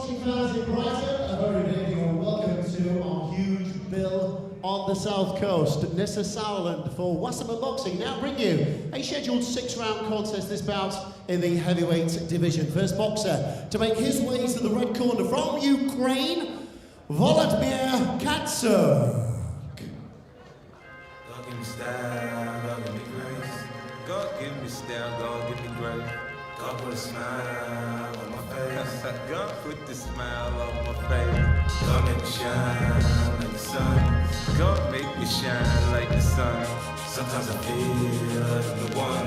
boxing fans in Brighton, a very big welcome to our huge bill on the South Coast. Nissa Sauerland for Wasserman Boxing now bring you a scheduled 6-round contest this bout in the heavyweight division. First boxer to make his way to the red corner from Ukraine, Volodymyr Katsuk. God give me style, God give me grace. God give me style, God give me grace. God put a smile on my face. God put the smile on my face. God make me shine like the sun. God make me shine like the sun. Sometimes I feel like the one.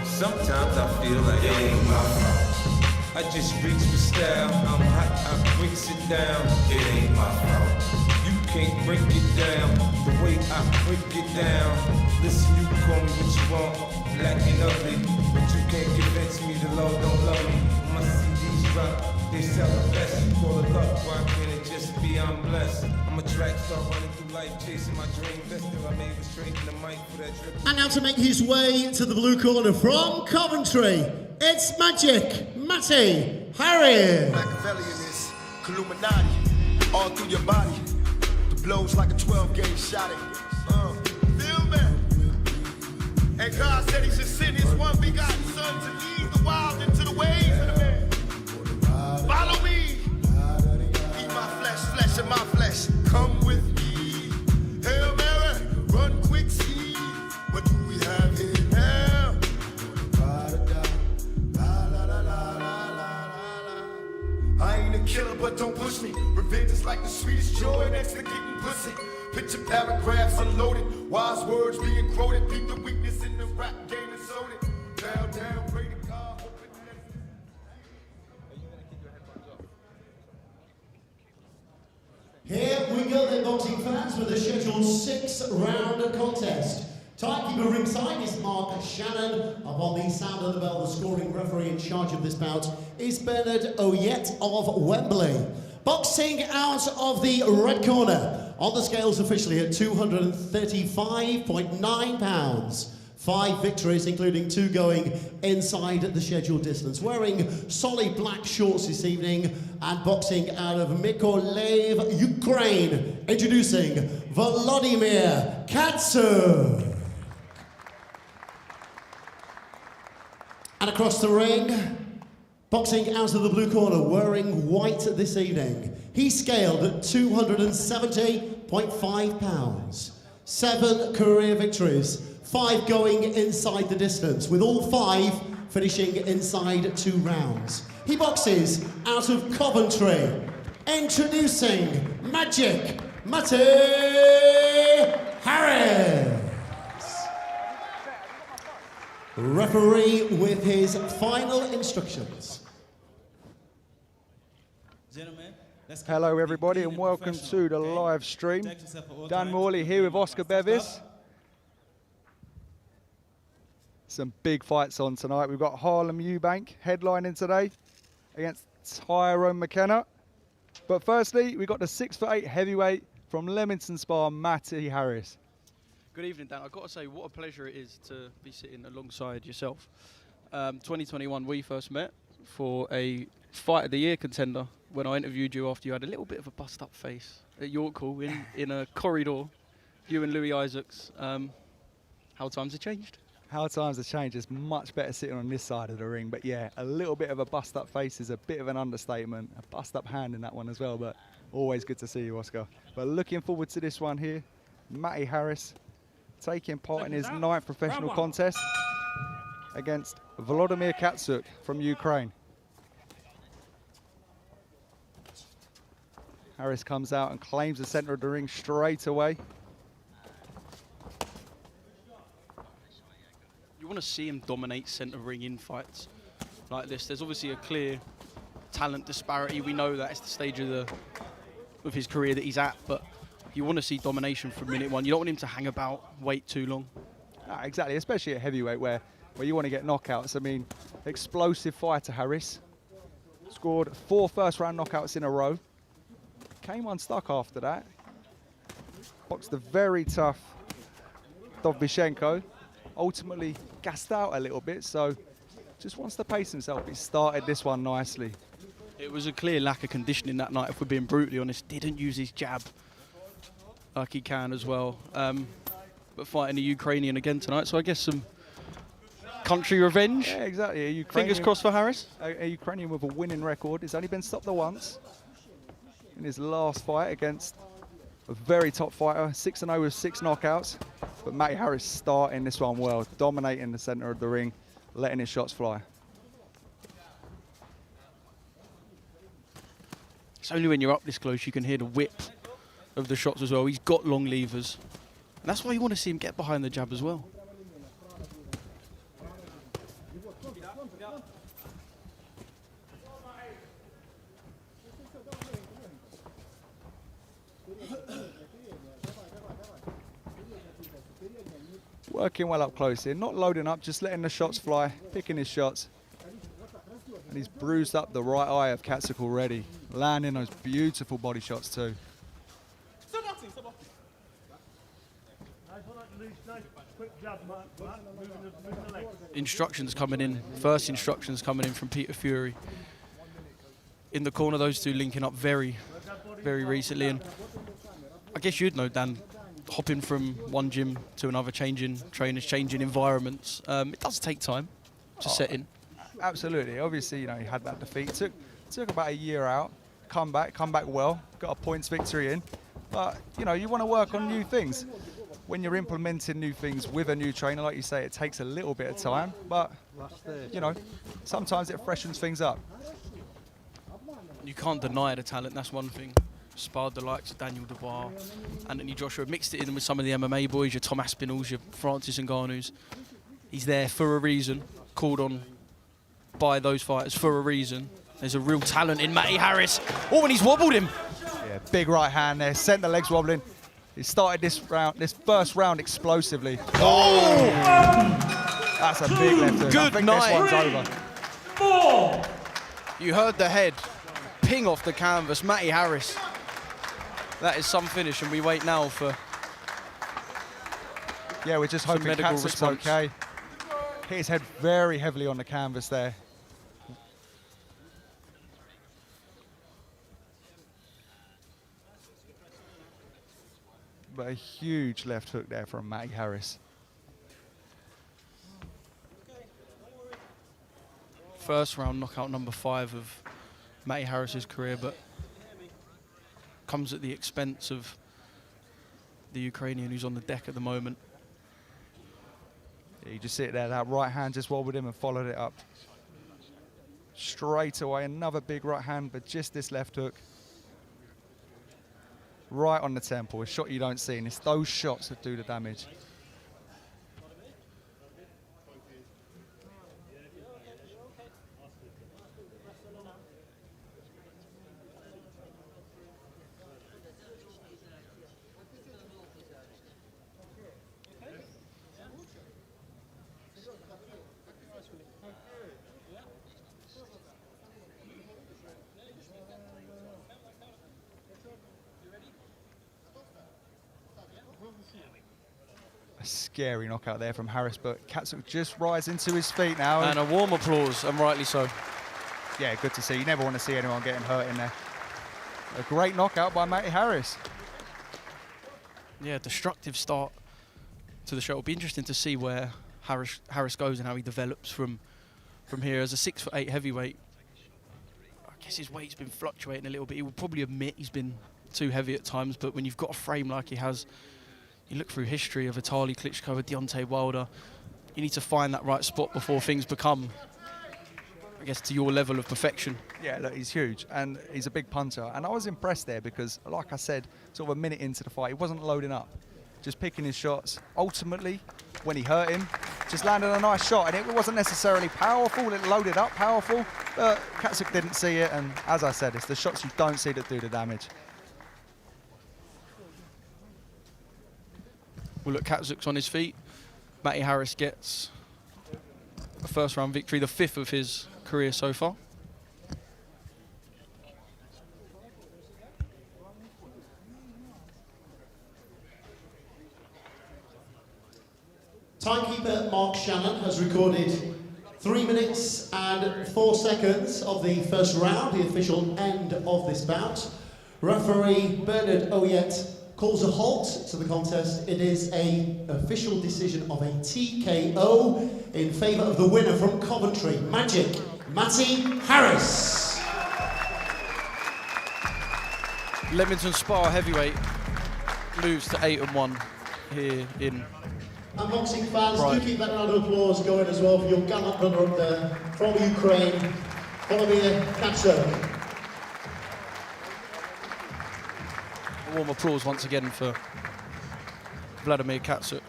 Sometimes I feel like it ain't my fault. I just reach for style. I'm hot, I breaks it down. It ain't my fault. You can't break it down the way I break it down. Listen, you can call me what you want, black and ugly, but you can't convince me the Lord don't love me. My CDs drop, they sell the best. You call it luck, why can't it just be I'm blessed? I'm a track star running through life, chasing my dream. Best thing I made was trading the mic for that trip. And now to make his way to the blue corner from Coventry, it's Magic Matty Harris. Machiavellian is Illuminati, all through your body. The blows like a 12-gauge shot at feel me? And God said he should send his one begotten son to lead the wild into the ways of the man. Follow me. Eat my flesh, flesh of my flesh. Come with me. Hail Mary, run quick, see. What do we have here now? I ain't a killer, but don't push me. Revenge is like the sweetest joy next to getting pussy. Picture paragraphs unloaded, wise words being quoted. Beat the weakness in the rap game and sold it. Bow down, pray to God, hoping that. Here we go then, boxing fans, with the scheduled 6-round contest. Timekeeper ringside is Mark Shannon. Upon the sound of the bell, the scoring referee in charge of this bout is Bernard Oyet of Wembley. Boxing out of the red corner, on the scales officially at 235.9 pounds. 5 victories, including 2 going inside the scheduled distance. Wearing solid black shorts this evening and boxing out of Mykolaiv, Ukraine. Introducing Volodymyr Katsuk. And across the ring, boxing out of the blue corner, wearing white this evening. He's scaled at 270.5 pounds. 7 career victories, 5 going inside the distance, with all 5 finishing inside 2 rounds. He boxes out of Coventry. Introducing Magic Matty Harris. Referee with his final instructions. Hello everybody and welcome to the live stream. Dan Morley here with Oscar Bevis. Some big fights on tonight. We've got Harlem Eubank headlining today against Tyrone McKenna. But firstly, we've got the 6'8" heavyweight from Leamington Spa, Matty Harris. Good evening, Dan. I've got to say, what a pleasure it is to be sitting alongside yourself. 2021, we first met for a Fight of the Year contender when I interviewed you after you had a little bit of a bust-up face at York Hall in a corridor, you and Louis Isaacs. How times have changed? How times have changed. It's much better sitting on this side of the ring. But yeah, a little bit of a bust-up face is a bit of an understatement. A bust-up hand in that one as well, but always good to see you, Oscar. But looking forward to this one here. Matty Harris taking part in his 9th professional contest against Volodymyr Katsuk from Ukraine. Harris comes out and claims the center of the ring straight away. You want to see him dominate center ring in fights like this. There's obviously a clear talent disparity. We know that it's the stage of his career that he's at, but you want to see domination from minute one. You don't want him to hang about, wait too long. Exactly, especially at heavyweight where you want to get knockouts. I mean, explosive fighter Harris. Scored 4 first-round knockouts in a row. Came unstuck after that. Boxed a very tough Dovbychenko. Ultimately gassed out a little bit, so just wants to pace himself. He started this one nicely. It was a clear lack of conditioning that night, if we're being brutally honest. Didn't use his jab like he can as well. But fighting a Ukrainian again tonight, so I guess some country revenge. Yeah, exactly. Fingers crossed for Harris. A Ukrainian with a winning record. He's only been stopped the once in his last fight against a very top fighter. 6-0 with 6 knockouts. But Matty Harris starting this one well, dominating the center of the ring, letting his shots fly. It's only when you're up this close you can hear the whip of the shots as well. He's got long levers. And that's why you want to see him get behind the jab as well. Working well up close here, not loading up, just letting the shots fly, picking his shots. And he's bruised up the right eye of Katsuk already, landing those beautiful body shots too. Instructions coming in, first instructions coming in from Peter Fury. In the corner, those two linking up very, very recently. And I guess you'd know, Dan, hopping from one gym to another, changing trainers, changing environments, it does take time to set in. Absolutely. Obviously, you know, he had that defeat. Took about a year out, come back well, got a points victory in. But, you know, you want to work on new things. When you're implementing new things with a new trainer, like you say, it takes a little bit of time. But, you know, sometimes it freshens things up. You can't deny the talent, that's one thing. Sparred the likes of Daniel Dubois, Anthony Joshua, mixed it in with some of the MMA boys, your Tom Aspinalls, your Francis Ngannou's. He's there for a reason, called on by those fighters for a reason. There's a real talent in Matty Harris. Oh, and he's wobbled him. Yeah, big right hand there, sent the legs wobbling. He started this first round explosively. Oh! That's a big left hook. Good I think night. this one's over. You heard the head ping off the canvas. Matty Harris. That is some finish, and we wait now for... Yeah, we're just hoping medical Katsuk's response. okay. Hit his head very heavily on the canvas there. But a huge left hook there from Matty Harris. First round knockout number 5 of Matty Harris's career, but comes at the expense of the Ukrainian who's on the deck at the moment. Yeah, you just see it there, that right hand just wobbled him and followed it up. Straight away, another big right hand, but just this left hook. Right on the temple, a shot you don't see, and it's those shots that do the damage. A scary knockout there from Harris, but Katsuk just rising to his feet now. And a warm applause, and rightly so. Yeah, good to see. You never want to see anyone getting hurt in there. A great knockout by Matty Harris. Yeah, destructive start to the show. It'll be interesting to see where Harris goes and how he develops from here. As a 6'8" heavyweight, I guess his weight's been fluctuating a little bit. He will probably admit he's been too heavy at times, but when you've got a frame like he has, you look through history of Vitaly Klitschko, Deontay Wilder, you need to find that right spot before things become, I guess, to your level of perfection. Yeah, look, he's huge, and he's a big puncher. And I was impressed there because, like I said, sort of a minute into the fight, he wasn't loading up, just picking his shots. Ultimately, when he hurt him, just landed a nice shot, and it wasn't necessarily powerful, it loaded up powerful, but Katsuk didn't see it, and as I said, it's the shots you don't see that do the damage. Well, look, Katsuk's on his feet. Matty Harris gets a first round victory, the 5th of his career so far. Timekeeper Mark Shannon has recorded 3 minutes and 4 seconds of the first round, the official end of this bout. Referee Bernard Oyet calls a halt to the contest. It is an official decision of a TKO in favour of the winner from Coventry, Magic, Matty Harris. Leamington Spa heavyweight moves to 8-1 here in And boxing fans, Brighton. do keep that round of applause going as well for your gallant brother up there from Ukraine, Vladimir Katsuk. A warm applause once again for Vladimir Katsuk.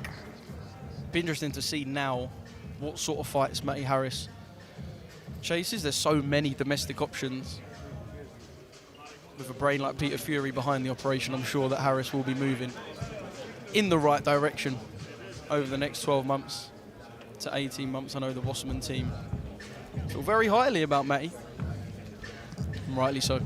Be interesting to see now what sort of fights Matty Harris chases. There's so many domestic options. With a brain like Peter Fury behind the operation, I'm sure that Harris will be moving in the right direction over the next 12 months to 18 months. I know the Wasserman team feel very highly about Matty, and rightly so.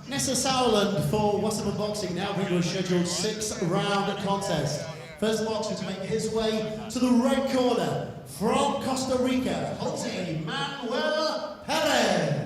Nessa Sowland for Wasserman Boxing now bring you a scheduled 6-round contest. First boxer to make his way to the red corner from Costa Rica, Jose Manuel Perez.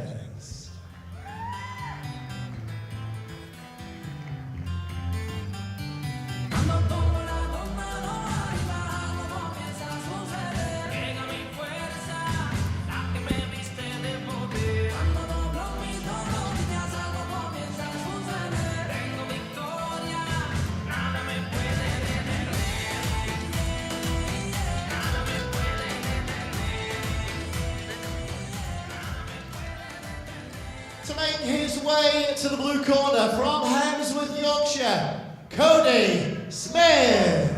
To make his way to the blue corner from Hammersmith, Yorkshire, Cody Smith.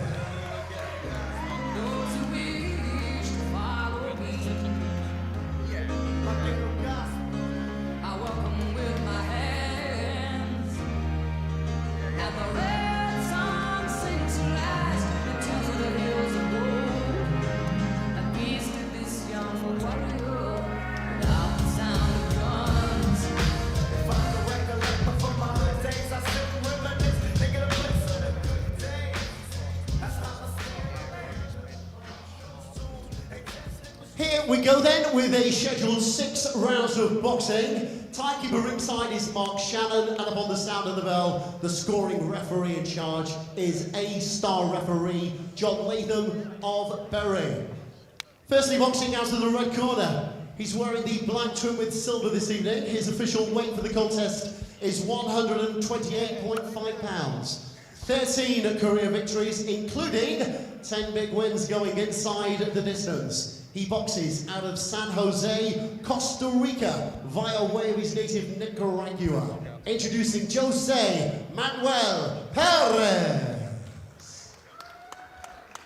go then with a scheduled 6 rounds of boxing. Timekeeper ringside is Mark Shannon, and upon the sound of the bell, the scoring referee in charge is A-star referee John Latham of Bury. Firstly, boxing out of the red corner. He's wearing the black trim with silver this evening. His official weight for the contest is 128.5 pounds. 13 career victories, including 10 big wins going inside the distance. He boxes out of San Jose, Costa Rica, via way of his native Nicaragua. Introducing Jose Manuel Perez.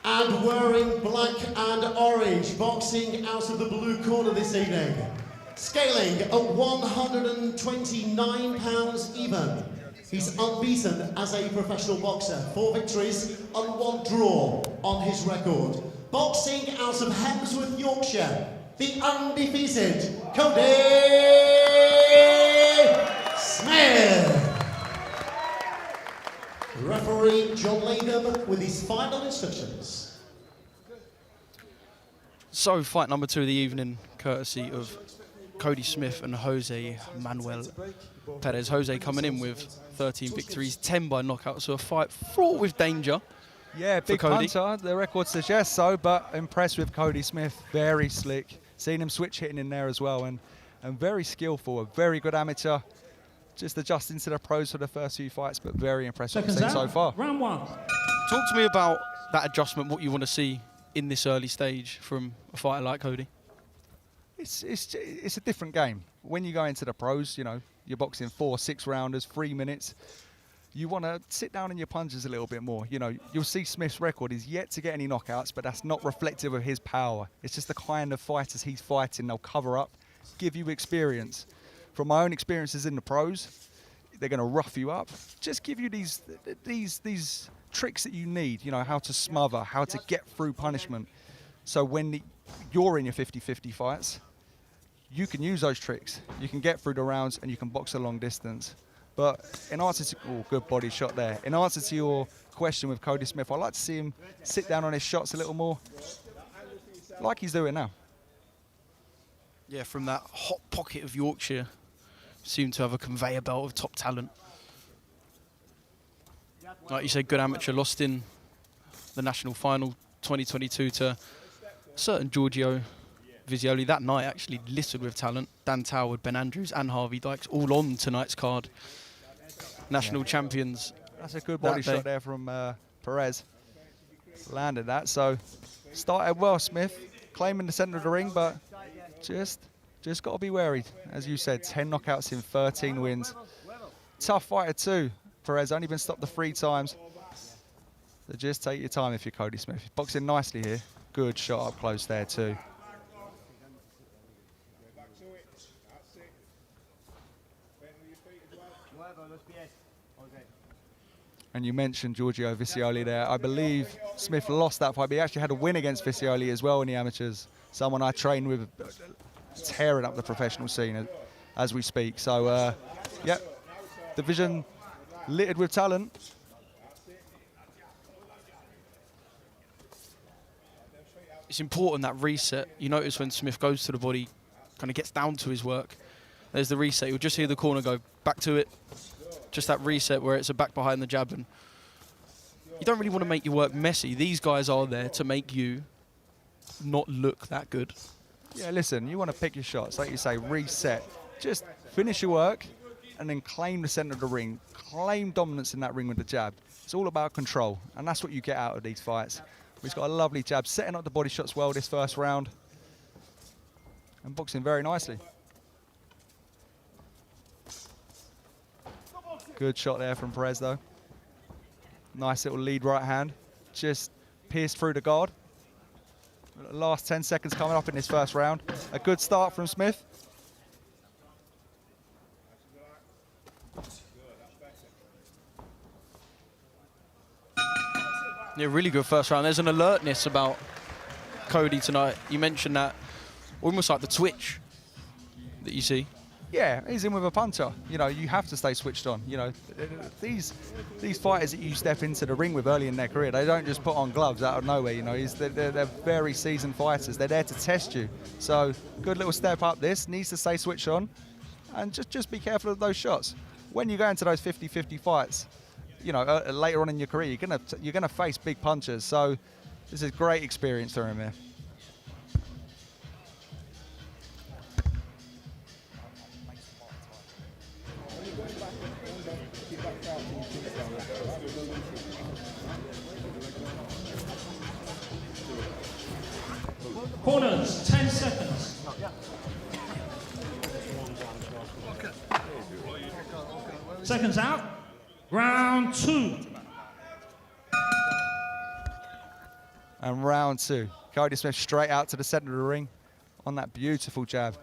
And wearing black and orange, boxing out of the blue corner this evening. Scaling at 129 pounds even. He's unbeaten as a professional boxer. 4 victories and 1 draw on his record. Boxing out of Hemsworth, Yorkshire, the undefeated Cody Smith. Referee John Latham with his final instructions. So, fight number 2 of the evening, courtesy of Cody Smith and Jose Manuel Perez. Jose coming in with 13 victories, 10 by knockout, so a fight fraught with danger. Yeah, big punter. The record suggests so, but impressed with Cody Smith. Very slick. Seen him switch hitting in there as well, and very skillful. A very good amateur. Just adjusting to the pros for the first few fights, but very impressed with what I've seen so far. Round 1. Talk to me about that adjustment, what you want to see in this early stage from a fighter like Cody. It's a different game. When you go into the pros, you know, you're boxing 4 6-rounders, 3 minutes. You want to sit down in your punches a little bit more. You know, you'll see Smith's record. He's yet to get any knockouts, but that's not reflective of his power. It's just the kind of fighters he's fighting. They'll cover up, give you experience. From my own experiences in the pros, they're going to rough you up. Just give you these tricks that you need. You know, how to smother, how to get through punishment. So when you're in your 50-50 fights, you can use those tricks. You can get through the rounds and you can box a long distance. But in answer to, good body shot there. In answer to your question with Cody Smith, I'd like to see him sit down on his shots a little more, like he's doing now. Yeah, from that hot pocket of Yorkshire, seemed to have a conveyor belt of top talent. Like you said, good amateur, lost in the national final 2022 to certain Giorgio Visioli. That night actually littered with talent. Dan Toward, Ben Andrews and Harvey Dykes all on tonight's card. National champions. That's a good body shot there from Perez. Landed that, so started well, Smith. Claiming the centre of the ring, but just got to be wary. As you said, 10 knockouts in 13 wins. Tough fighter too. Perez only been stopped the 3 times. So just take your time if you're Cody Smith. He's boxing nicely here. Good shot up close there too. And you mentioned Giorgio Visioli there. I believe Smith lost that fight, but he actually had a win against Visioli as well in the amateurs. Someone I train with, tearing up the professional scene as we speak. So, yeah, division littered with talent. It's important, that reset. You notice when Smith goes to the body, kind of gets down to his work, there's the reset. You'll just hear the corner go, back to it. Just that reset where it's a back behind the jab. And you don't really want to make your work messy. These guys are there to make you not look that good. Yeah, listen, you want to pick your shots. Like you say, reset. Just finish your work and then claim the centre of the ring. Claim dominance in that ring with the jab. It's all about control, and that's what you get out of these fights. He's got a lovely jab, setting up the body shots well this first round. And boxing very nicely. Good shot there from Perez, though. Nice little lead right hand. Just pierced through the guard. Last 10 seconds coming up in this first round. A good start from Smith. Yeah, really good first round. There's an alertness about Cody tonight. You mentioned that, almost like the twitch that you see. Yeah, he's in with a puncher. You know, you have to stay switched on. You know, these fighters that you step into the ring with early in their career, they don't just put on gloves out of nowhere. You know, they're very seasoned fighters. They're there to test you. So good little step up. This needs to stay switched on, and just be careful of those shots. When you go into those 50-50 fights, you know, later on in your career, you're gonna face big punchers. So this is great experience for him here. Corners, 10 seconds. Seconds out. Round 2. And round 2. Cody Smith straight out to the center of the ring on that beautiful jab.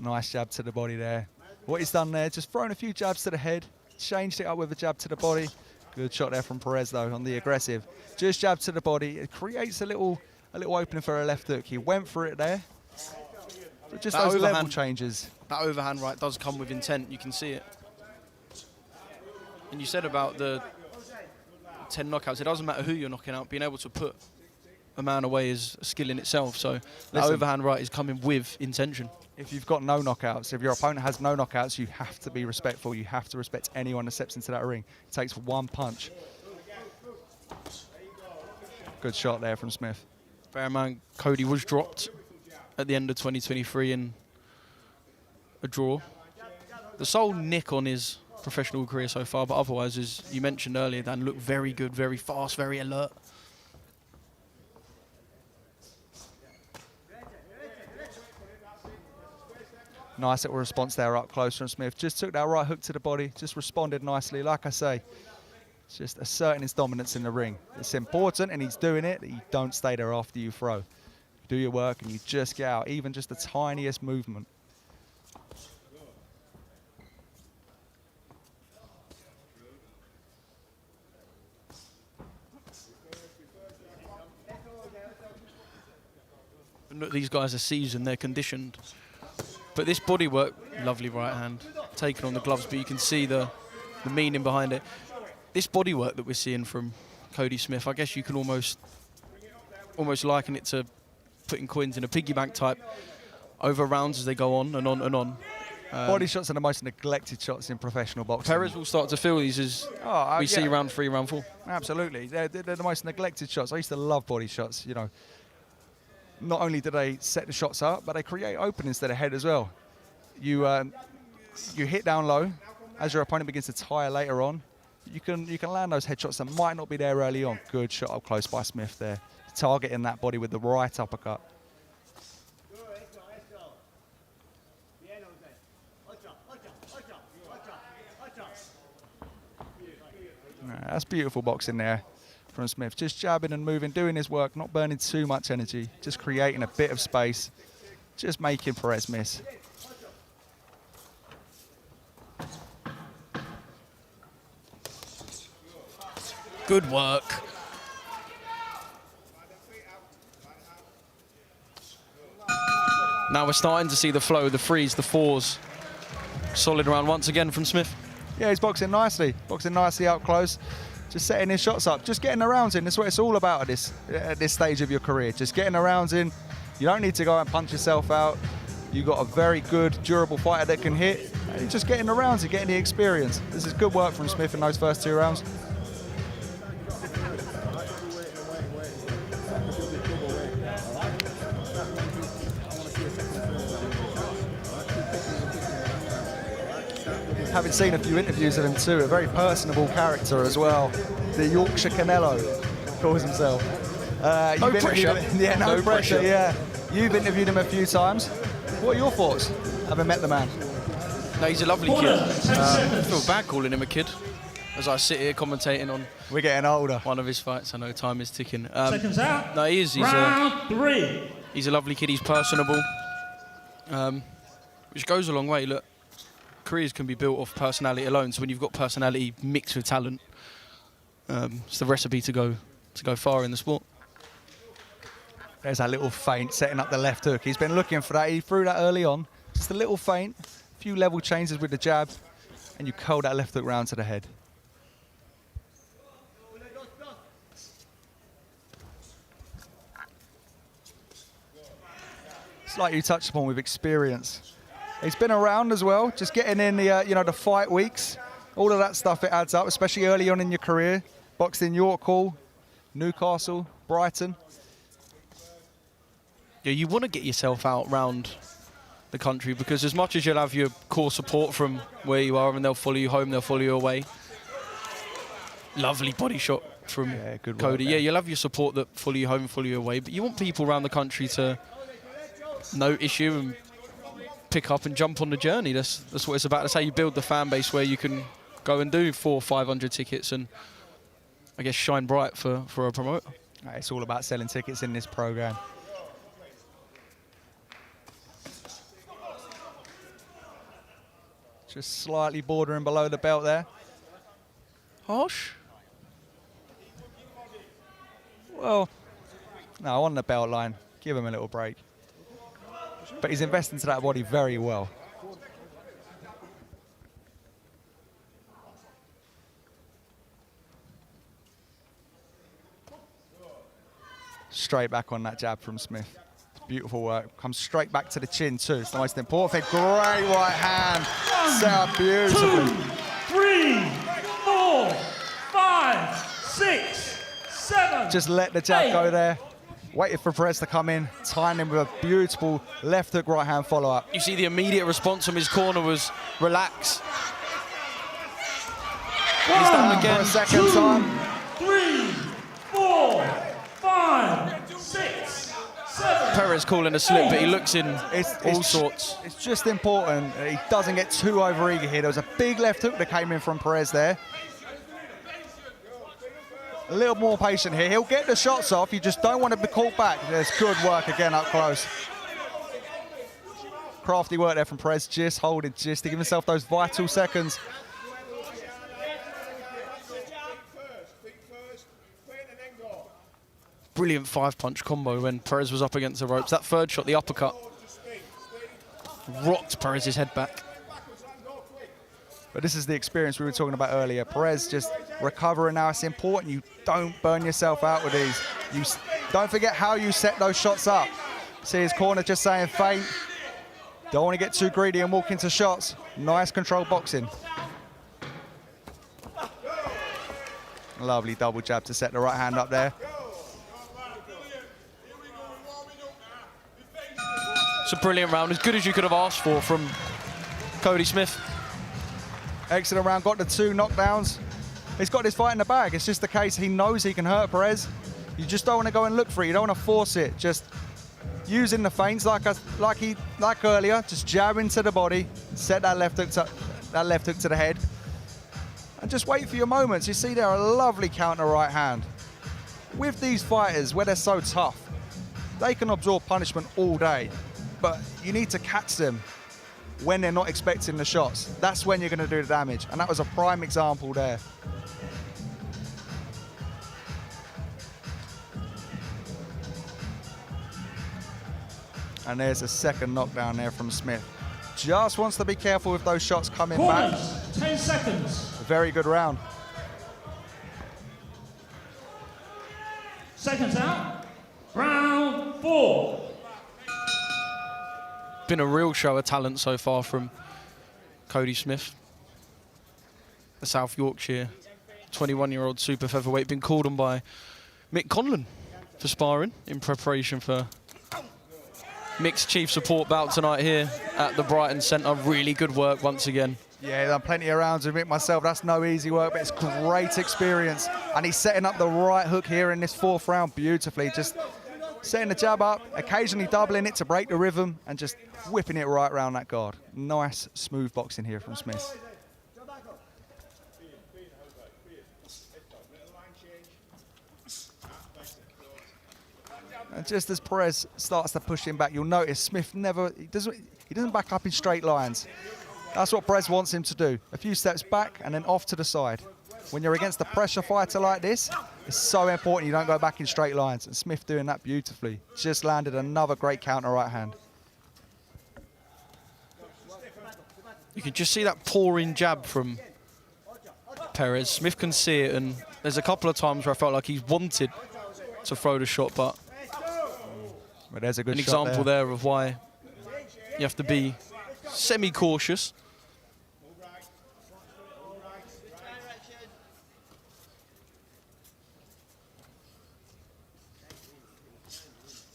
Nice jab to the body there. What he's done there, just thrown a few jabs to the head, changed it up with a jab to the body. Good shot there from Perez though on the aggressive. Just jab to the body. It creates a little opening for a left hook. He went for it there. But just those level changes. That overhand right does come with intent. You can see it. And you said about the 10 knockouts. It doesn't matter who you're knocking out. Being able to put a man away is a skill in itself. So that overhand right is coming with intention. If you've got no knockouts, if your opponent has no knockouts, you have to be respectful. You have to respect anyone that steps into that ring. It takes one punch. Good shot there from Smith. Bear in mind, Cody was dropped at the end of 2023 in a draw. The sole nick on his professional career so far, but otherwise, as you mentioned earlier, Dan looked very good, very fast, very alert. Nice little response there up close from Smith. Just took that right hook to the body, just responded nicely. Like I say, just asserting his dominance in the ring. It's important, and he's doing it, that you don't stay there after you throw. Do your work, and you just get out, even just the tiniest movement. And look, these guys are seasoned, they're conditioned. But this body work, lovely right hand, taken on the gloves, but you can see the meaning behind it. This body work that we're seeing from Cody Smith, I guess you can almost liken it to putting coins in a piggy bank type over rounds as they go on and on and on. Body shots are the most neglected shots in professional boxing. Perez will start to feel these as we see round 3, round 4. Absolutely, they're the most neglected shots. I used to love body shots, you know. Not only do they set the shots up, but they create openings to the head as well. You hit down low, as your opponent begins to tire later on, you can land those headshots that might not be there early on. Good shot up close by Smith there, targeting that body with the right uppercut. That's beautiful boxing there from Smith. Just jabbing and moving, doing his work, not burning too much energy, just creating a bit of space, just making Perez miss. Good work. Now we're starting to see the flow, the threes, the fours. Solid round once again from Smith. Yeah, he's boxing nicely up close. Just setting his shots up, just getting the rounds in. That's what it's all about at this stage of your career. Just getting the rounds in. You don't need to go and punch yourself out. You've got a very good, durable fighter that can hit. And you're just getting the rounds and getting the experience. This is good work from Smith in those first 2 rounds. Having seen a few interviews of him too, a very personable character as well. The Yorkshire Canelo calls himself. No pressure. Yeah, no pressure, yeah. You've interviewed him a few times. What are your thoughts, having met the man? No, he's a lovely kid. I feel bad calling him a kid as I sit here commentating on We're getting older. one of his fights. I know time is ticking. Seconds out. No, he is. Round 3. He's a lovely kid. He's personable, which goes a long way. Look, careers can be built off personality alone. So when you've got personality mixed with talent, It's the recipe to go far in the sport. There's that little feint setting up the left hook. He's been looking for that. He threw that early on. Just a little feint, a few level changes with the jab, and you curl that left hook round to the head. It's like you touched upon with experience. He's been around as well, just getting in the the fight weeks. All of that stuff, it adds up, especially early on in your career. Boxed in York Hall, Newcastle, Brighton. Yeah, you want to get yourself out round the country, because as much as you'll have your core support from where you are and they'll follow you home, they'll follow you away. Lovely body shot from Cody. Yeah, you'll have your support that follow you home, follow you away, but you want people around the country to notice you and pick up and jump on the journey. That's what it's about. That's how you build the fan base where you can go and do 400 or 500 tickets and, I guess, shine bright for a promoter. It's all about selling tickets in this program. Just slightly bordering below the belt there. Harsh? Well, no, on the belt line. Give him a little break. But he's investing into that body very well. Straight back on that jab from Smith. Beautiful work. Comes straight back to the chin too. It's the most important thing. Great right hand. Set up beautifully. 2, 3, 4, 5, 6, 7. Just let the jab 8. go there. Waited for Perez to come in. Tying him with a beautiful left hook right hand follow up. You see the immediate response from his corner was relax. He's down again. For a second time. 3, 4, 5, 6, 7. Perez calling a slip, but he looks in all sorts. It's just important that he doesn't get too overeager here. There was a big left hook that came in from Perez there. A little more patient here. He'll get the shots off. You just don't want to be caught back. There's good work again up close. Crafty work there from Perez. Just holding, just to give himself those vital seconds. Brilliant 5-punch combo when Perez was up against the ropes. That third shot, the uppercut, rocked Perez's head back. But this is the experience we were talking about earlier. Perez just recovering now. It's important you don't burn yourself out with these. You don't forget how you set those shots up. See his corner just saying feint. Don't want to get too greedy and walk into shots. Nice controlled boxing. Lovely double jab to set the right hand up there. It's a brilliant round, as good as you could have asked for from Cody Smith. Excellent round, got the 2 knockdowns. He's got this fight in the bag. It's just the case he knows he can hurt Perez. You just don't want to go and look for it. You don't want to force it. Just using the feints like earlier. Just jab into the body, set that left hook to the head, and just wait for your moments. You see there a lovely counter right hand. With these fighters, where they're so tough, they can absorb punishment all day, but you need to catch them when they're not expecting the shots. That's when you're going to do the damage, and that was a prime example there. And there's a second knockdown there from Smith. Just wants to be careful with those shots coming back. 10 seconds. A very good round. Seconds out. Round 4. Been a real show of talent so far from Cody Smith. The South Yorkshire 21-year-old super featherweight, been called on by Mick Conlon for sparring in preparation for Mick's chief support bout tonight here at the Brighton Centre. Really good work once again. Yeah, done plenty of rounds with Mick myself. That's no easy work, but it's great experience. And he's setting up the right hook here in this 4th round beautifully. Just setting the jab up, occasionally doubling it to break the rhythm, and just whipping it right around that guard. Nice, smooth boxing here from Smith. And just as Perez starts to push him back, you'll notice Smith he doesn't back up in straight lines. That's what Perez wants him to do. A few steps back and then off to the side. when you're against a pressure fighter like this, it's so important you don't go back in straight lines. And Smith doing that beautifully. Just landed another great counter right hand. You can just see that pouring jab from Perez. Smith can see it, and there's a couple of times where I felt like he's wanted to throw the shot, but there's a good an example there of why you have to be semi-cautious.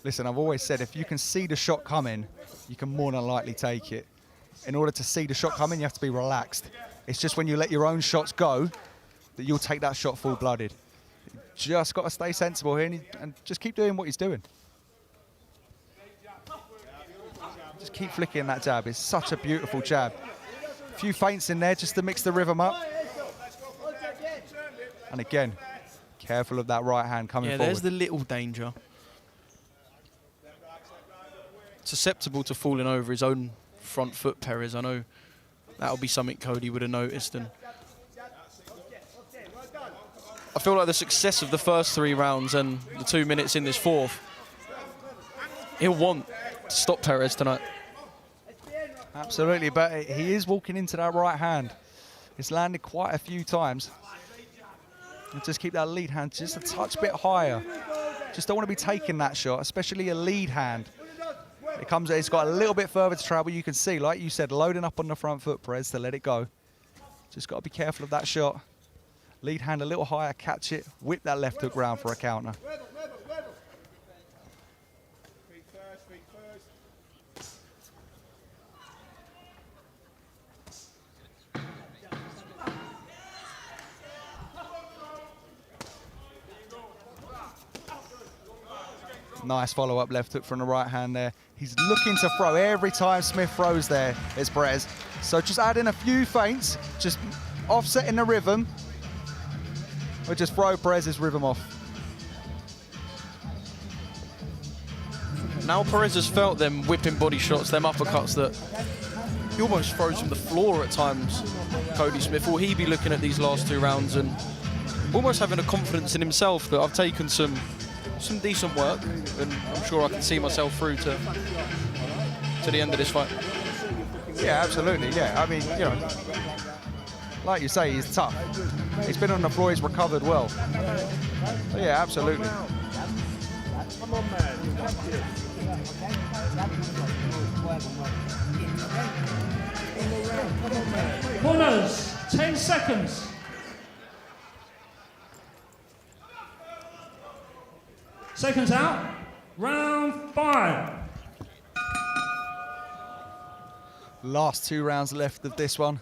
Listen, I've always said if you can see the shot coming, you can more than likely take it. In order to see the shot coming, you have to be relaxed. It's just when you let your own shots go that you'll take that shot full-blooded. Just got to stay sensible here and just keep doing what he's doing. Just keep flicking that jab. It's such a beautiful jab. A few feints in there just to mix the rhythm up. And again, careful of that right hand coming forward. Yeah, there's the little danger. Susceptible to falling over his own front foot, Perez. I know that'll be something Cody would have noticed. And I feel like the success of the first 3 rounds and the 2 minutes in this fourth, he'll want to stop Perez tonight. Absolutely, but he is walking into that right hand. It's landed quite a few times. And just keep that lead hand just a touch bit higher. Just don't want to be taking that shot, especially a lead hand. It's got a little bit further to travel. You can see, like you said, loading up on the front foot, Perez, to let it go. Just got to be careful of that shot. Lead hand a little higher, catch it, whip that left hook round for a counter. Nice follow-up left hook from the right hand there. He's looking to throw every time Smith throws there, it's Perez. So just add in a few feints, just offsetting the rhythm. Or just throw Perez's rhythm off. Now Perez has felt them whipping body shots, them uppercuts that he almost throws from the floor at times, Cody Smith. Will he be looking at these last 2 rounds and almost having a confidence in himself that I've taken some decent work, and I'm sure I can see myself through to the end of this fight? Yeah, absolutely, yeah. I mean, you know, like you say, he's tough. He's been on the floor, he's recovered well. So yeah, absolutely. Corners, 10 seconds. Seconds out, round 5. Last 2 rounds left of this one.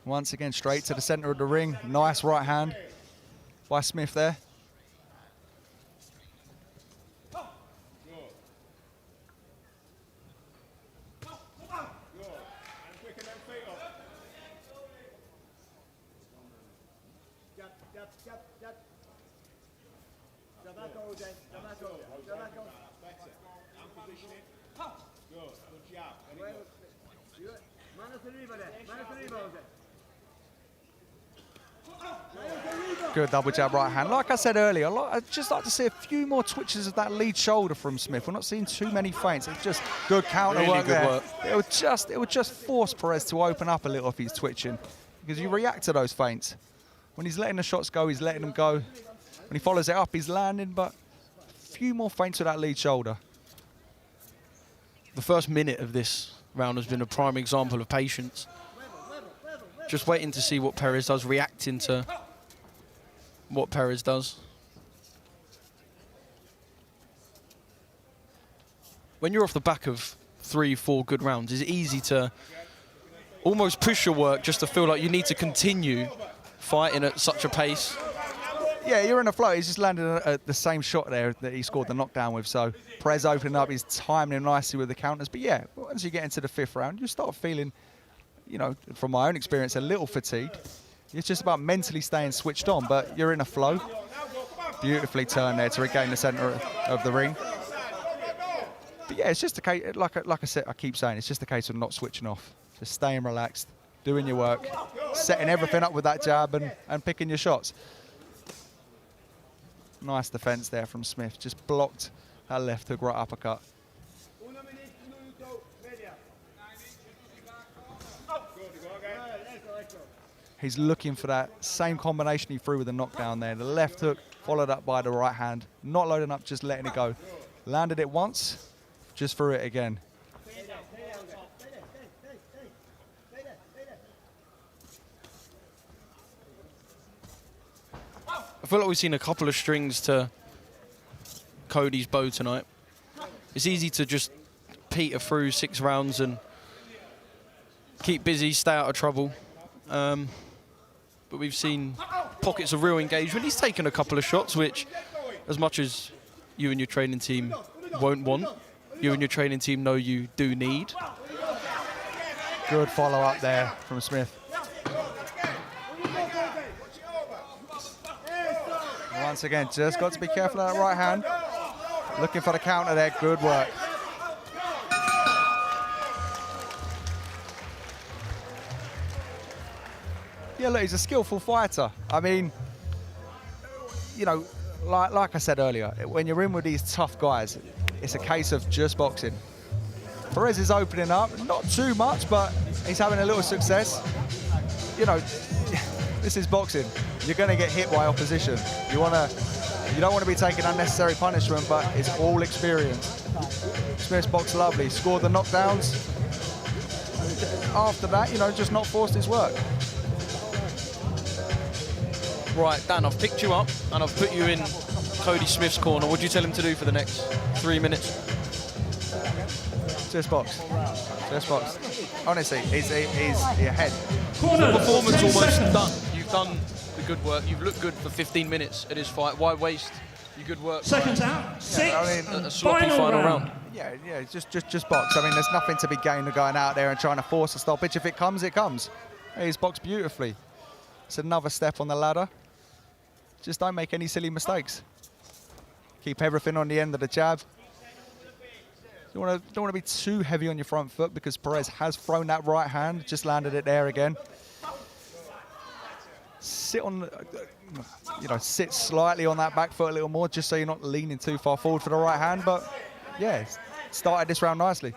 Once again, straight to the center of the ring. Nice right hand by Smith there. Good double jab right hand. Like I said earlier, I'd just like to see a few more twitches of that lead shoulder from Smith. We're not seeing too many feints. It's just good counter Really work good there. work. It would just force Perez to open up a little if he's twitching, because you react to those feints. When he's letting the shots go, he's letting them go. When he follows it up, he's landing, but a few more feints with that lead shoulder. The first minute of this round has been a prime example of patience. Just waiting to see what Perez does, reacting to what Perez does. When you're off the back of 3-4 good rounds, it's easy to almost push your work just to feel like you need to continue fighting at such a pace. Yeah, you're in a flow. He's just landed the same shot there that he scored the knockdown with. So Perez opening up, he's timing him nicely with the counters. But yeah, once you get into the 5th round, you start feeling, you know, from my own experience, a little fatigued. It's just about mentally staying switched on, but you're in a flow. Beautifully turned there to regain the center of the ring. But yeah, it's just a case, like I said, I keep saying, it's just a case of not switching off. Just staying relaxed, doing your work, setting everything up with that jab and picking your shots. Nice defense there from Smith. Just blocked that left hook right uppercut. He's looking for that same combination he threw with the knockdown there. The left hook followed up by the right hand. Not loading up, just letting it go. Landed it once, just threw it again. I feel like we've seen a couple of strings to Cody's bow tonight. It's easy to just peter through 6 rounds and keep busy, stay out of trouble. But we've seen pockets of real engagement. He's taken a couple of shots, which, as much as you and your training team won't want, you and your training team know you do need. Good follow-up there from Smith. Once again, just got to be careful of that right hand. Looking for the counter there, good work. Yeah, look, he's a skillful fighter. I mean, you know, like I said earlier, when you're in with these tough guys, it's a case of just boxing. Perez is opening up, not too much, but he's having a little success. You know, this is boxing. You're going to get hit by opposition. You don't want to be taking unnecessary punishment, but it's all experience. Smith's boxed lovely, scored the knockdowns. After that, you know, just not forced his work. Right, Dan, I've picked you up and I've put you in Cody Smith's corner. What do you tell him to do for the next 3 minutes? Just box. Just box. Honestly, he's ahead. Corners, Performance 10 almost seconds. done. You've done the good work. You've looked good for 15 minutes at his fight. Why waste your good work? Seconds out. 6. I mean, A sloppy final round. Yeah, just box. I mean, there's nothing to be gained of going out there and trying to force a stoppage. If it comes, it comes. He's boxed beautifully. It's another step on the ladder. Just don't make any silly mistakes. Keep everything on the end of the jab. Don't want to be too heavy on your front foot because Perez has thrown that right hand, just landed it there again. Sit slightly on that back foot a little more, just so you're not leaning too far forward for the right hand. But yeah, started this round nicely.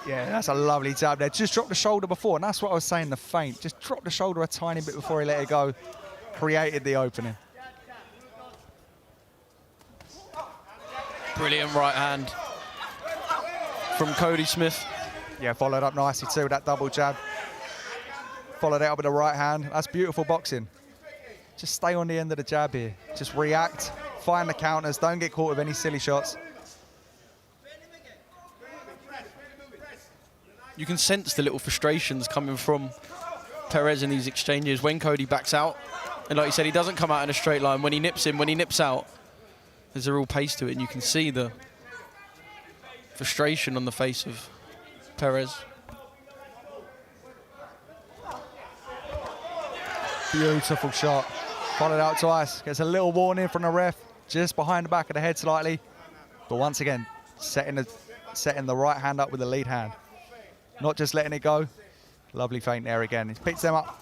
Yeah, that's a lovely jab there. Just dropped the shoulder before, and that's what I was saying, the feint. Just dropped the shoulder a tiny bit before he let it go. Created the opening. Brilliant right hand from Cody Smith. Yeah, followed up nicely too with that double jab. Followed it up with the right hand. That's beautiful boxing. Just stay on the end of the jab here. Just react, find the counters, don't get caught with any silly shots. You can sense the little frustrations coming from Perez in these exchanges when Cody backs out. And like you said, he doesn't come out in a straight line. When he nips in, when he nips out, there's a real pace to it. And you can see the frustration on the face of Perez. Beautiful shot. Followed out twice. Gets a little warning from the ref. Just behind the back of the head slightly. But once again, setting the right hand up with the lead hand. Not just letting it go. Lovely feint there again. He picks them up.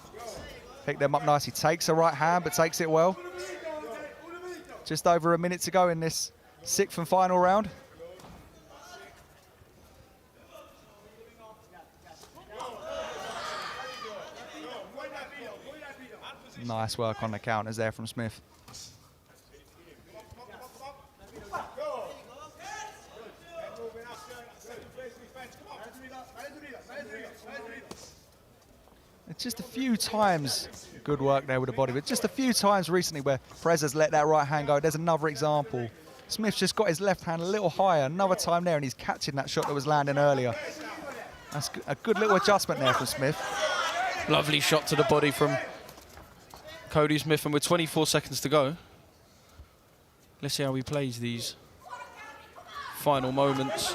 Picked them up nicely. Takes the right hand, but takes it well. Just over a minute to go in this 6th and final round. Nice work on the counters there from Smith. It's just a few times, good work there with the body, but just a few times recently where Perez has let that right hand go. There's another example. Smith's just got his left hand a little higher, another time there, and he's catching that shot that was landing earlier. That's a good little adjustment there from Smith. Lovely shot to the body from Cody Smith, and with 24 seconds to go, let's see how he plays these final moments.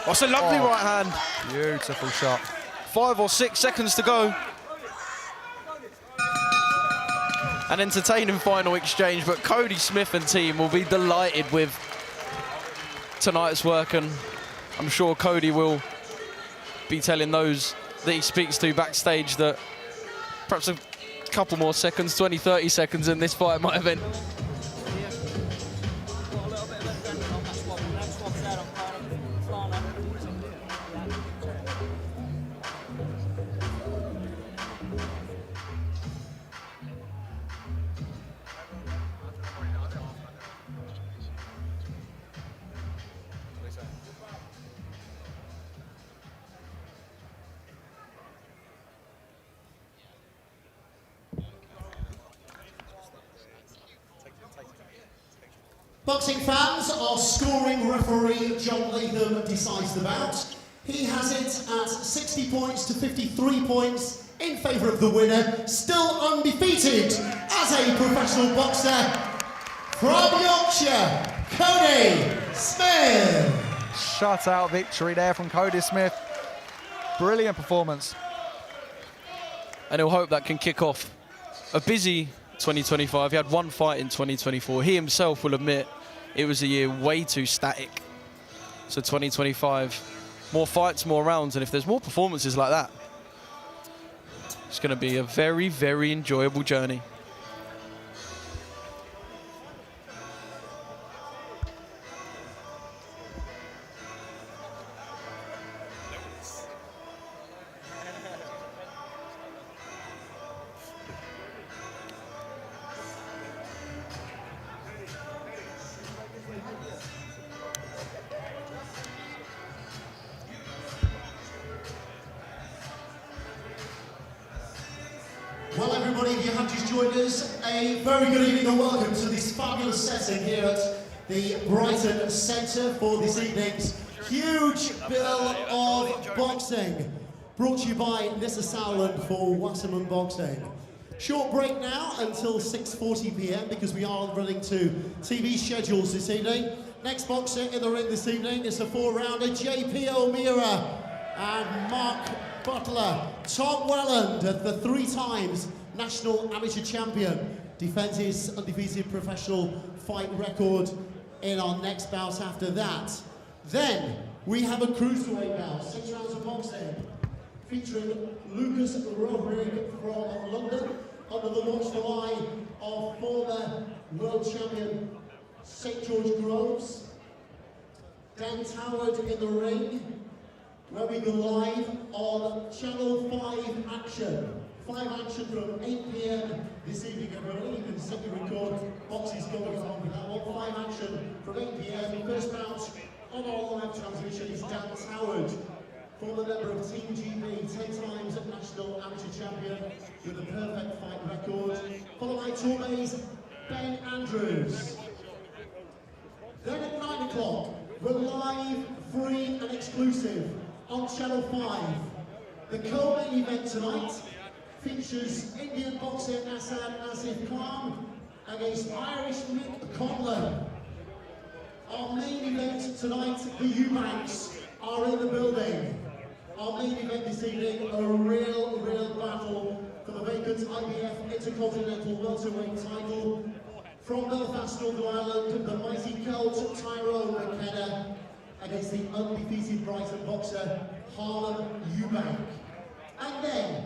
That's a lovely right hand. Beautiful shot. 5 or 6 seconds to go. An entertaining final exchange, but Cody Smith and team will be delighted with tonight's work, and I'm sure Cody will be telling those that he speaks to backstage that perhaps a couple more seconds, 20, 30 seconds in this fight might have ended. Boxing fans, our scoring referee, John Latham, decides the bout. He has it at 60 points to 53 points in favour of the winner, still undefeated as a professional boxer, from Yorkshire, Cody Smith. Shutout victory there from Cody Smith. Brilliant performance. And he'll hope that can kick off a busy 2025. He had one fight in 2024. He himself will admit it was a year way too static. So 2025, more fights, more rounds, and if there's more performances like that, it's going to be a very, very enjoyable journey. Well, everybody, if you have just joined us, a very good evening and welcome to this fabulous setting here at the Brighton Centre for this evening's huge bill of boxing. Brought to you by Nissa Sowland for Wasserman Boxing. Short break now until 6:40 p.m. because we are running to TV schedules this evening. Next boxer in the ring this evening is a 4-rounder, JP O'Meara and Mark Butler. Tom Welland, the 3 times national amateur champion, defends his undefeated professional fight record in our next bout after that. Then we have a cruiserweight bout, 6 rounds of boxing, featuring Lucas Rodrigue from London, under the watchful eye of former world champion St. George Groves. Dan Toward in the ring, where we go live on Channel 5 Action. 5 Action from 8 p.m. this evening, everybody. You can set your record boxes going on with that one. 5 Action from 8 p.m. First bout on our live transmission is Dan Toward, former member of Team GB, 10 times national amateur champion with a perfect fight record. Followed by Torbay's Ben Andrews. Then at 9 o'clock, we're live, free and exclusive on Channel 5. The co-main event tonight features Indian boxer Assad Asif Khan against Irish Mick Conlon. Our main event tonight, the Eubanks are in the building. Our main event this evening, a real battle for the vacant IBE Intercontinental Welterweight Title. From Belfast, Northern Ireland, the mighty Celt Tyrone McKenna against the undefeated Brighton boxer Harlem Eubank. And then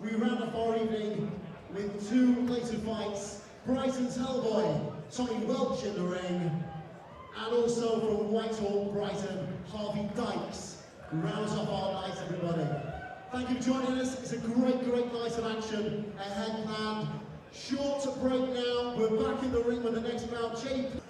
we round up our evening with 2 later fights. Brighton's Hellboy, Tommy Welch in the ring, and also from Whitehall, Brighton, Harvey Dykes rounds up our night, everybody. Thank you for joining us. It's a great night of action ahead planned. Short break now. We're back in the ring with the next bout. JP.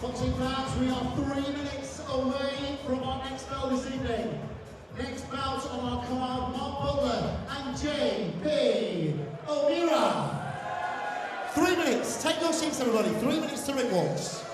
Boxing fans, we are 3 minutes away from our next bout this evening. Next bout on our card, Mark Butler and J.P. O'Meara. 3 minutes. Take your seats, everybody. 3 minutes to ring walks.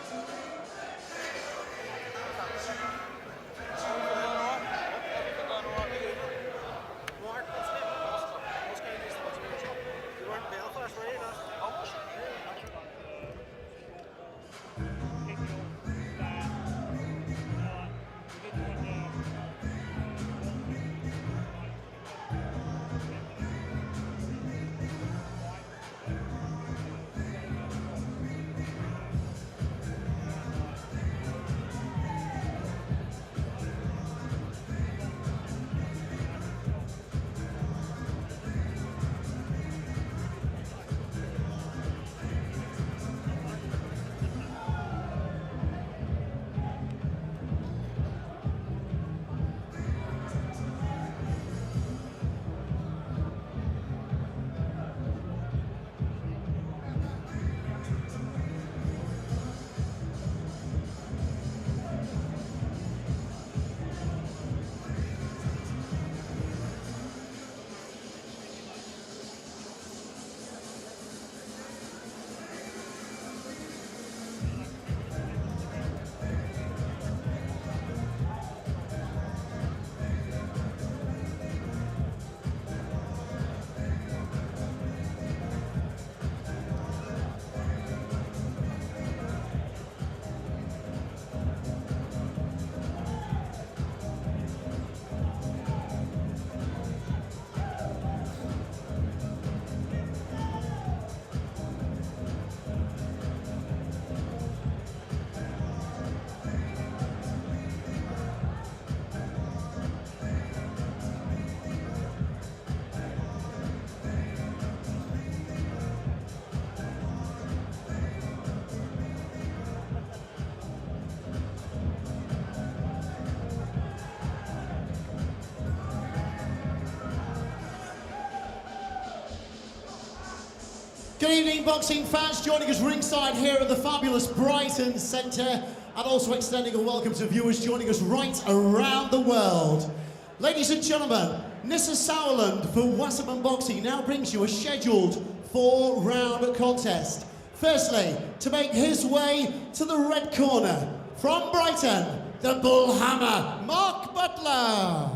Good evening, boxing fans. Joining us ringside here at the fabulous Brighton Centre, and also extending a welcome to viewers joining us right around the world. Ladies and gentlemen, Nissa Sauerland for Wasserman Boxing now brings you a scheduled 4-round contest. Firstly, to make his way to the red corner, from Brighton, the Bullhammer, Mark Butler.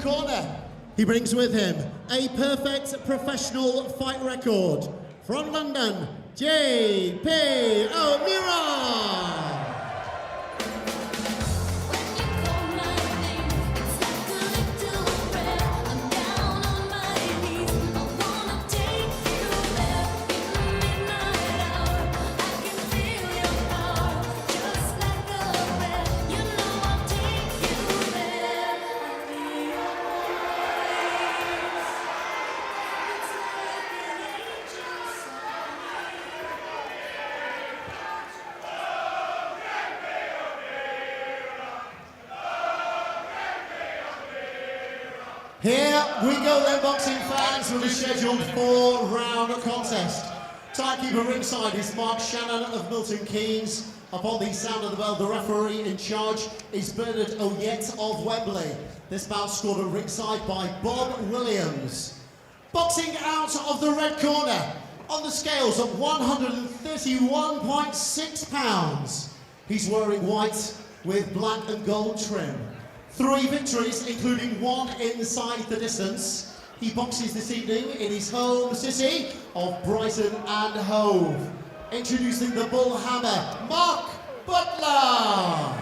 Corner. He brings with him a perfect professional fight record. From London, J.P. O'Meara. Here we go then, boxing fans, with a scheduled 4-round contest. Timekeeper ringside is Mark Shannon of Milton Keynes. Upon the sound of the bell, the referee in charge is Bernard Oyette of Wembley. This bout scored at ringside by Bob Williams. Boxing out of the red corner, on the scales at 131.6 pounds. He's wearing white with black and gold trim. 3 victories, including 1 inside the distance. He boxes this evening in his home city of Brighton and Hove. Introducing the Bullhammer, Mark Butler.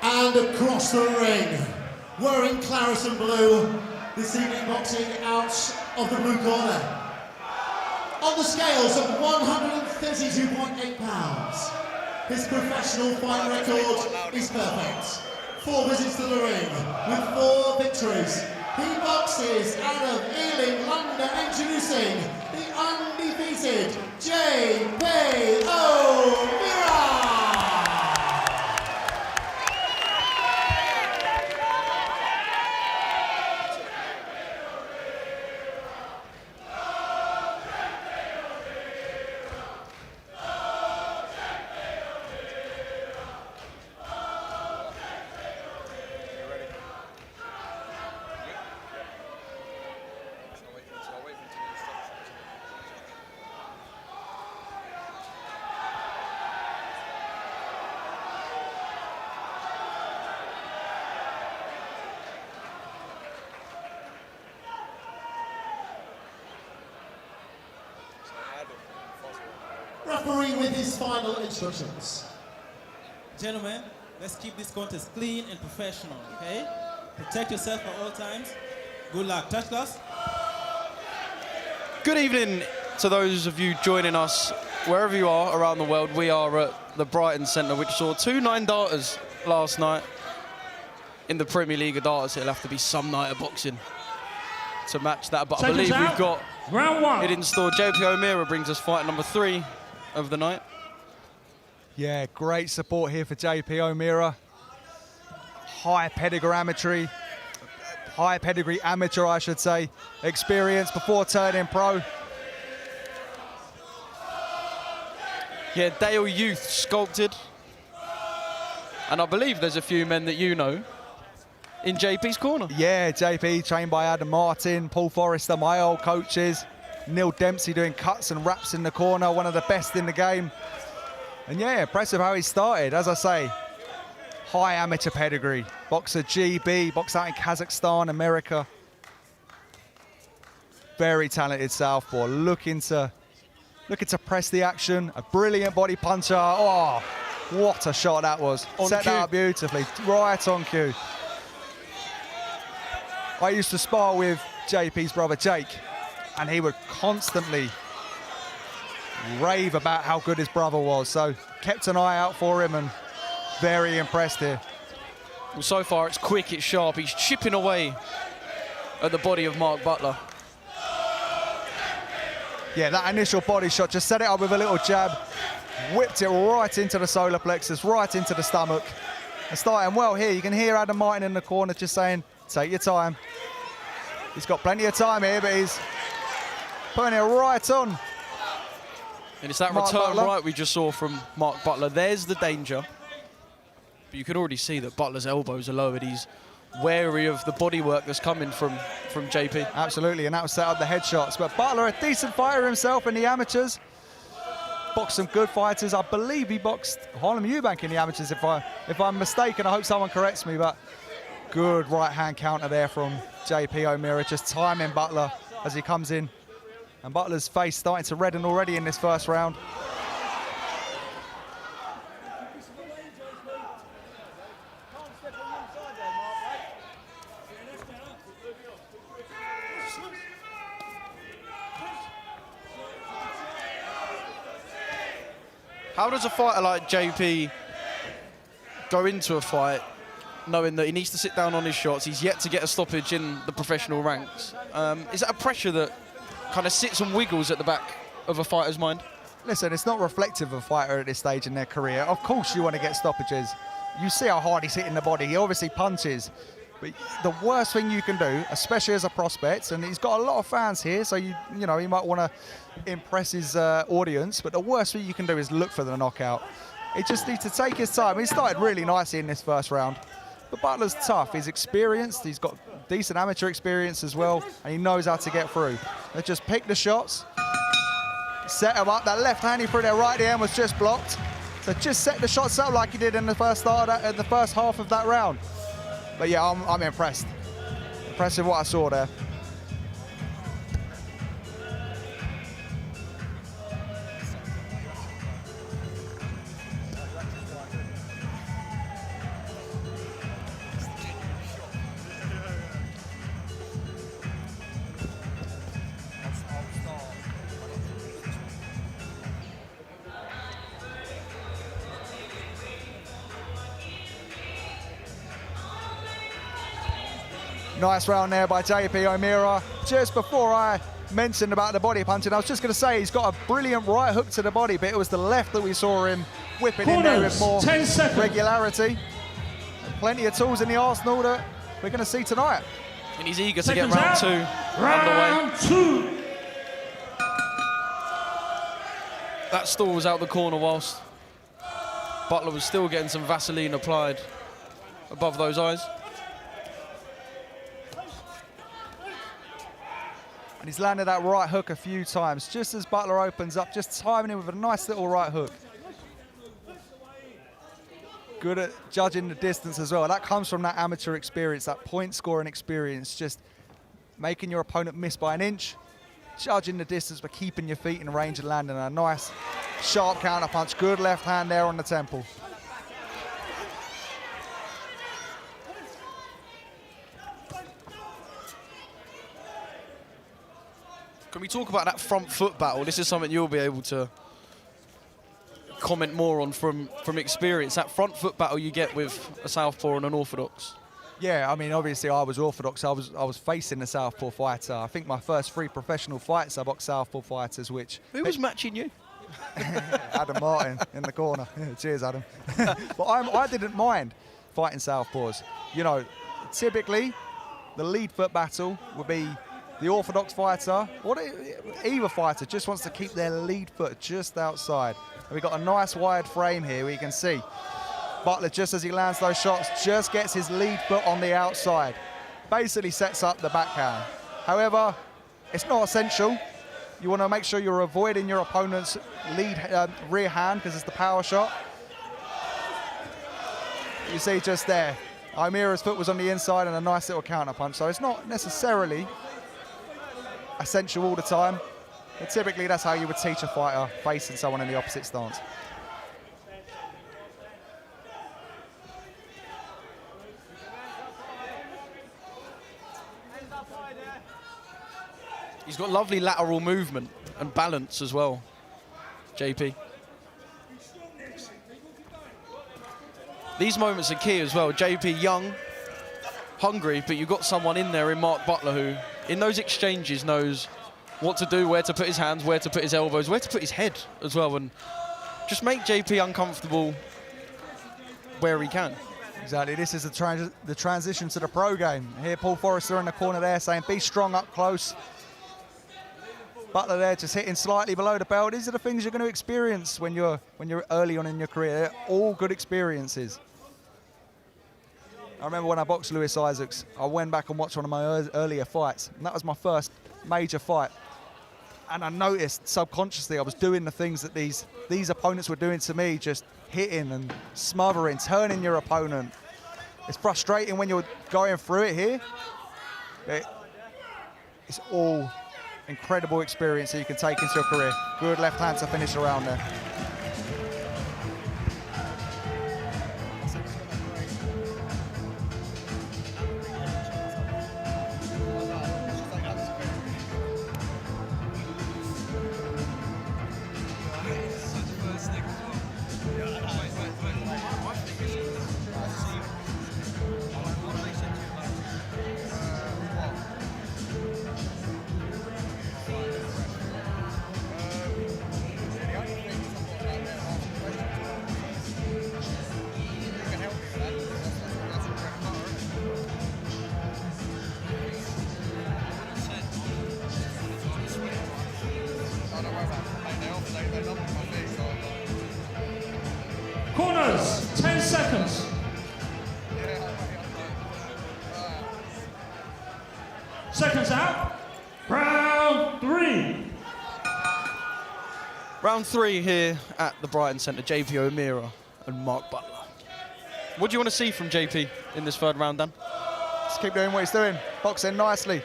And across the ring, wearing claret and blue, this evening boxing out of the blue corner. On the scales of 132.8 pounds, his professional fight record is perfect. 4 visits to the ring with 4 victories. He boxes out of Ealing, London, introducing the undefeated J.P. O'Meara. Referee with his final instructions. Gentlemen, let's keep this contest clean and professional, okay? Protect yourself at all times. Good luck. Touch gloves. Good evening to those of you joining us wherever you are around the world. We are at the Brighton Centre, which saw 2 9-darters last night in the Premier League of darts. It'll have to be some night of boxing to match that, but I believe we've got round 1 it in store. JP O'Meara brings us fight number 3 of the night. Yeah, great support here for JP O'Meara. High pedigree amateur, I should say. Experience before turning pro. Yeah, Dale Youth sculpted. And I believe there's a few men that you know in JP's corner. Yeah, JP trained by Adam Martin, Paul Forrester, my old coaches. Neil Dempsey doing cuts and wraps in the corner, one of the best in the game. And yeah, impressive how he started. As I say, high amateur pedigree. Boxer GB, boxed out in Kazakhstan, America. Very talented southpaw, looking to press the action. A brilliant body puncher. Oh, what a shot that was. Set that up beautifully, right on cue. I used to spar with JP's brother Jake, and he would constantly rave about how good his brother was. So kept an eye out for him and very impressed here. Well, so far it's quick, it's sharp. He's chipping away at the body of Mark Butler. Yeah, that initial body shot, just set it up with a little jab, whipped it right into the solar plexus, right into the stomach. And starting well here, you can hear Adam Martin in the corner just saying, take your time. He's got plenty of time here, but he's putting it right on. And it's that Mark return Butler. right we just saw from Mark Butler. There's the danger. But you can already see that Butler's elbows are lowered. He's wary of the bodywork that's coming from JP. Absolutely, and that will set up the headshots. But Butler, a decent fighter himself in the amateurs. Boxed some good fighters. I believe he boxed Harlem Eubank in the amateurs, if I'm mistaken. I hope someone corrects me, but good right-hand counter there from JP O'Meara, just timing Butler as he comes in. And Butler's face starting to redden already in this first round. How does a fighter like JP go into a fight knowing that he needs to sit down on his shots? He's yet to get a stoppage in the professional ranks. Is that a pressure that kind of sits and wiggles at the back of a fighter's mind? Listen, it's not reflective of a fighter at this stage in their career. Of course you want to get stoppages. You see how hard he's hitting the body. He obviously punches. But the worst thing you can do, especially as a prospect, and he's got a lot of fans here, so you know he might want to impress his audience, but the worst thing you can do is look for the knockout. He just needs to take his time. He started really nicely in this first round. But Butler's tough. He's experienced. He's got decent amateur experience as well, and he knows how to get through. They just pick the shots, set him up. That left hand he threw there right at the end was just blocked. So just set the shots up like he did in the first half of that round. But yeah, I'm impressed. Impressive what I saw there. Nice round there by JP O'Meara. Just before I mentioned about the body punching, I was just going to say he's got a brilliant right hook to the body, but it was the left that we saw him whipping in there with more 10 seconds. regularity. Plenty of tools in the arsenal that we're going to see tonight. And he's eager to Seconds get round out. two Round underway. 2. That stall was out the corner whilst Butler was still getting some Vaseline applied above those eyes. And he's landed that right hook a few times, just as Butler opens up, just timing him with a nice little right hook. Good at judging the distance as well. That comes from that amateur experience, that point scoring experience, just making your opponent miss by an inch, judging the distance but keeping your feet in range and landing a nice sharp counter punch. Good left hand there on the temple. Can we talk about that front foot battle? This is something you'll be able to comment more on from experience. That front foot battle you get with a southpaw and an orthodox. Yeah, I mean, obviously I was orthodox. I was facing the southpaw fighter. I think my first 3 professional fights, I boxed southpaw fighters, which... Who was matching you? Adam Martin in the corner. Cheers, Adam. But I didn't mind fighting southpaws. You know, typically the lead foot battle would be the orthodox fighter, or either fighter just wants to keep their lead foot just outside. And we've got a nice wide frame here where you can see Butler, just as he lands those shots, just gets his lead foot on the outside. Basically sets up the backhand. However, it's not essential. You want to make sure you're avoiding your opponent's rear hand because it's the power shot. You see just there, O'Meara's foot was on the inside and a nice little counter punch. So it's not necessarily essential all the time, but typically that's how you would teach a fighter facing someone in the opposite stance. He's got lovely lateral movement and balance as well, JP. These moments are key as well. JP young, hungry, but you've got someone in there in Mark Butler who, in those exchanges, knows what to do, where to put his hands, where to put his elbows, where to put his head as well, and just make JP uncomfortable where he can. Exactly, this is the transition to the pro game. Here, Paul Forrester in the corner there saying, be strong up close. Butler there just hitting slightly below the belt. These are the things you're going to experience when you're early on in your career. They're all good experiences. I remember when I boxed Lewis Isaacs, I went back and watched one of my earlier fights, and that was my first major fight. And I noticed subconsciously I was doing the things that these opponents were doing to me, just hitting and smothering, turning your opponent. It's frustrating when you're going through it here. It's all incredible experience that you can take into your career. Good left hand to finish around there. Corners, 10 seconds. Seconds out. Round 3. Round 3 here at the Brighton Centre, JP O'Meara and Mark Butler. What do you want to see from JP in this third round, Dan? Just keep doing what he's doing, boxing nicely.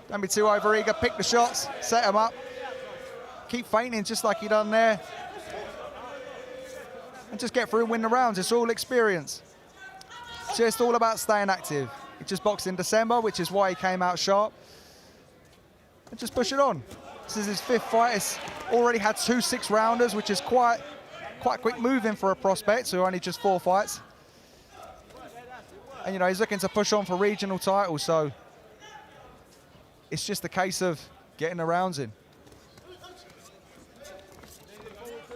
Don't be too over-eager, pick the shots, set them up. Keep feinting just like he done there. And just get through and win the rounds. It's all experience. It's just all about staying active. He just boxed in December, which is why he came out sharp. And just push it on. This is his 5th fight. He's already had 2 6-rounders, which is quite quick moving for a prospect who only just 4 fights. And, you know, he's looking to push on for regional titles, so it's just a case of getting the rounds in.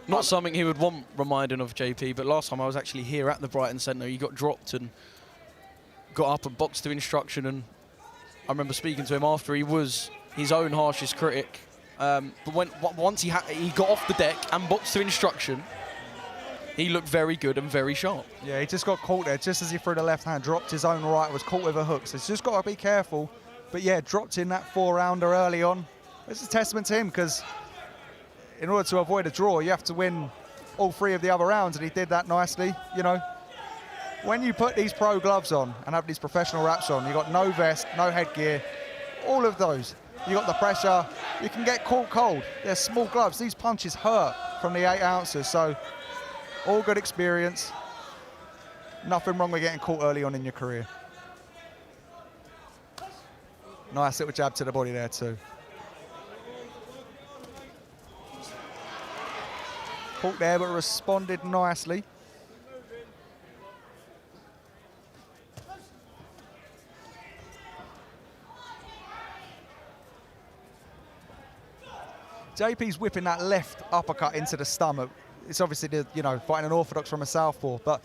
Not something he would want reminding of JP, but last time I was actually here at the Brighton Centre, he got dropped and got up and boxed to instruction, and I remember speaking to him after. He was his own harshest critic. But once he got off the deck and boxed to instruction, he looked very good and very sharp. Yeah, he just got caught there just as he threw the left hand, dropped his own right, was caught with a hook. So he's just got to be careful. But yeah, dropped in that 4-rounder early on. It's a testament to him, because in order to avoid a draw, you have to win all 3 of the other rounds, and he did that nicely. You know, when you put these pro gloves on and have these professional wraps on, you got no vest, no headgear, all of those. You got the pressure, you can get caught cold. They're small gloves. These punches hurt from the 8 ounces, so all good experience. Nothing wrong with getting caught early on in your career. Nice little jab to the body there too. Caught there, but responded nicely. JP's whipping that left uppercut into the stomach. It's obviously, you know, fighting an orthodox from a southpaw, but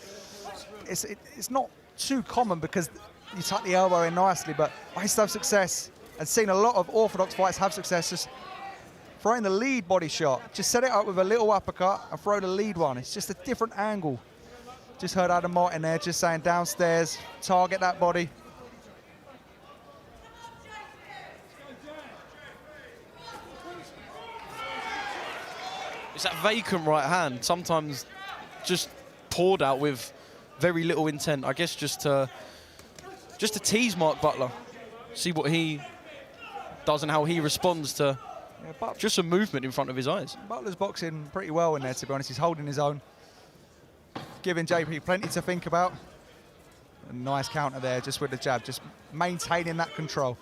it's not too common because you tuck the elbow in nicely. But I used to have success and seen a lot of orthodox fights have success just throwing the lead body shot. Just set it up with a little uppercut and throw the lead one. It's just a different angle. Just heard Adam Martin there just saying downstairs, target that body. It's that vacant right hand, sometimes just poured out with very little intent. I guess just to tease Mark Butler, see what he does and how he responds to just some movement in front of his eyes. Butler's boxing pretty well in there, to be honest. He's holding his own, giving JP plenty to think about. A nice counter there, just with the jab, just maintaining that control.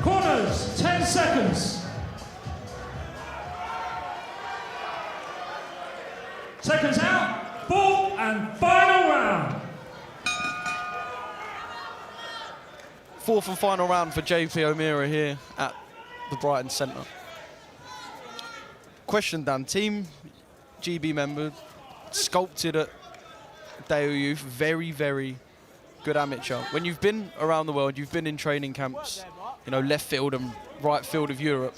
Corners, 10 seconds. Seconds out, ball and final round. 4th and final round for JP O'Meara here at the Brighton Centre. Question, Dan. Team GB member, sculpted at Dale Youth, very, very good amateur. When you've been around the world, you've been in training camps, you know, left field and right field of Europe,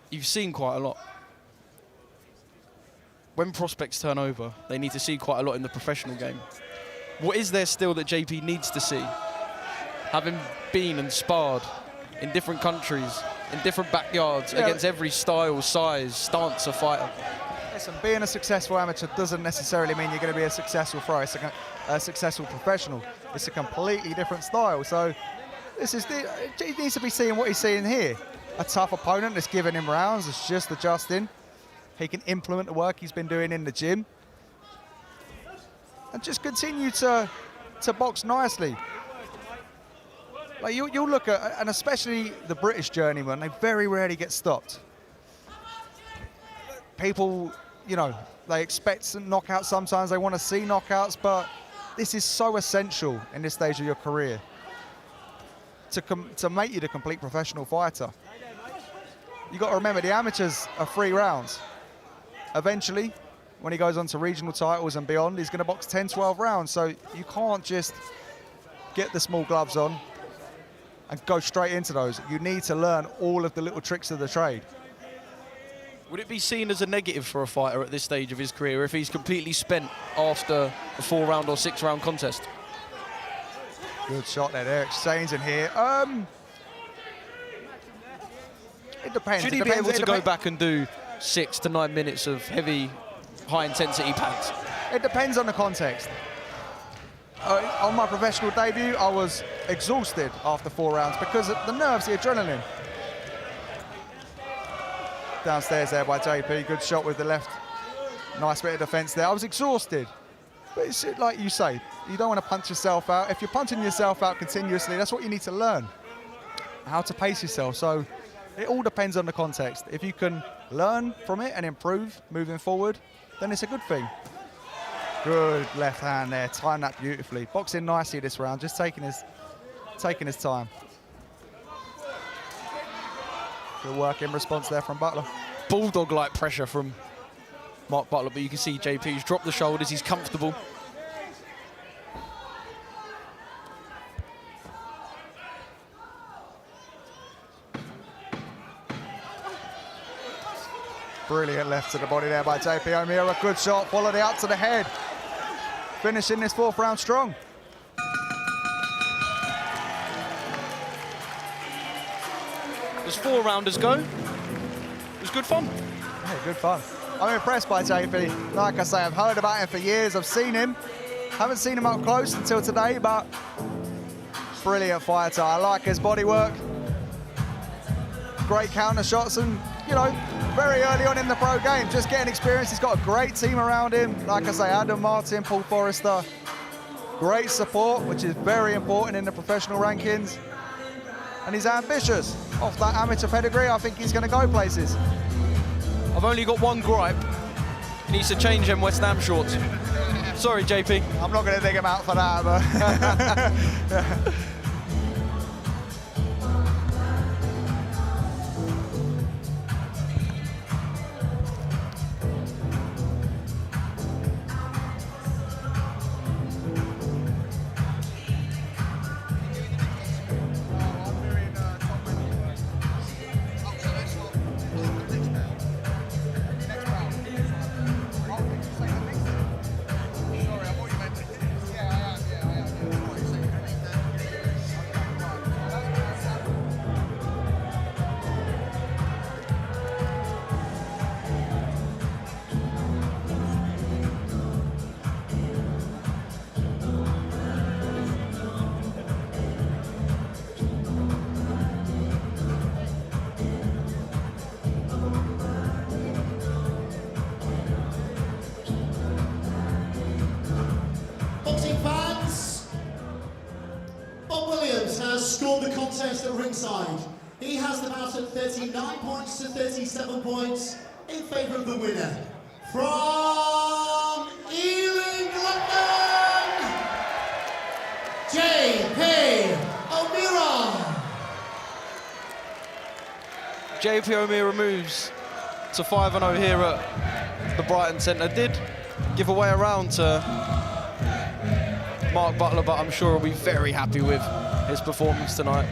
you've seen quite a lot. When prospects turn over, they need to see quite a lot in the professional game. What is there still that JP needs to see? Having been and sparred in different countries, in different backyards, against every style, size, stance of fighter. Listen, being a successful amateur doesn't necessarily mean you're going to be a successful thrower, a successful professional. It's a completely different style. So he needs to be seeing what he's seeing here. A tough opponent that's giving him rounds, that's just adjusting. He can implement the work he's been doing in the gym and just continue to box nicely. Like you'll look at, and especially the British journeyman, they very rarely get stopped. People, you know, they expect some knockouts sometimes, they want to see knockouts, but this is so essential in this stage of your career to make you the complete professional fighter. You've got to remember, the amateurs are 3 rounds. Eventually, when he goes on to regional titles and beyond, he's going to box 10, 12 rounds. So you can't just get the small gloves on and go straight into those. You need to learn all of the little tricks of the trade. Would it be seen as a negative for a fighter at this stage of his career if he's completely spent after a 4-round or 6-round contest? Good shot there. They're exchanging here. It depends. Should he be able to go back and do 6 to 9 minutes of heavy, high-intensity pads? It depends on the context. On my professional debut, I was exhausted after 4 rounds because of the nerves, the adrenaline. Downstairs there by JP, good shot with the left. Nice bit of defense there. I was exhausted. But it's like you say, you don't want to punch yourself out. If you're punching yourself out continuously, that's what you need to learn, how to pace yourself. So it all depends on the context. If you can learn from it and improve moving forward, then it's a good thing. Good left hand there, timed that beautifully. Boxing nicely this round, just taking his time. Good work in response there from Butler. Bulldog-like pressure from Mark Butler, but you can see JP's dropped the shoulders, he's comfortable. Brilliant left to the body there by JP O'Meara. Good shot, followed it out to the head. Finishing this 4th round strong. As 4-rounders go, it was good fun. Yeah, good fun. I'm impressed by JP. Like I say, I've heard about him for years. I've seen him. Haven't seen him up close until today, but brilliant fighter. I like his body work. Great counter shots and, you know, very early on in the pro game, just getting experience. He's got a great team around him. Like I say, Adam Martin, Paul Forrester. Great support, which is very important in the professional rankings. And he's ambitious. Off that amateur pedigree, I think he's going to go places. I've only got one gripe. He needs to change them West Ham shorts. Sorry, JP. I'm not going to dig him out for that, but... Scored the contest at ringside. He has the bout at 39 points to 37 points in favour of the winner. From Ealing, London, J.P. O'Meara. JP O'Meara moves to 5-0 here at the Brighton Centre. Did give away a round to Mark Butler, but I'm sure he'll be very happy with his performance tonight.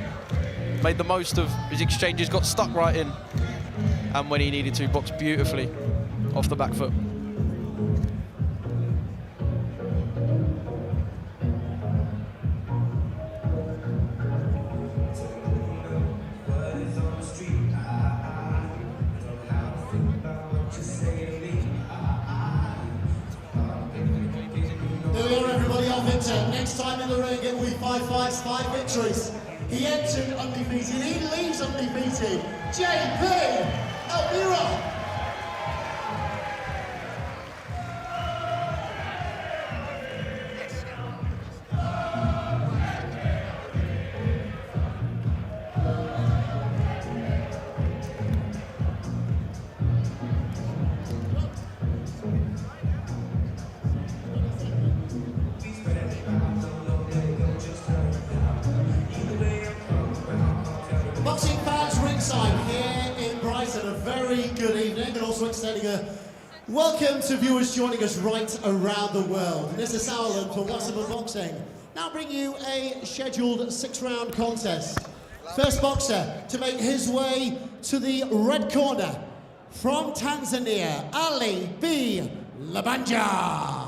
Made the most of his exchanges, got stuck right in, and when he needed to, boxed beautifully off the back foot. Next time in the ring, it will be 5 fights, 5 victories. He entered undefeated, he leaves undefeated. J.P. O'Meara. Boxing fans ringside here in Brighton, a very good evening, and also extending a welcome to viewers joining us right around the world. This is Sauerland for Wasserman Boxing. Now bring you a scheduled 6-round contest. First boxer to make his way to the red corner, From Tanzania, IBE Labanja.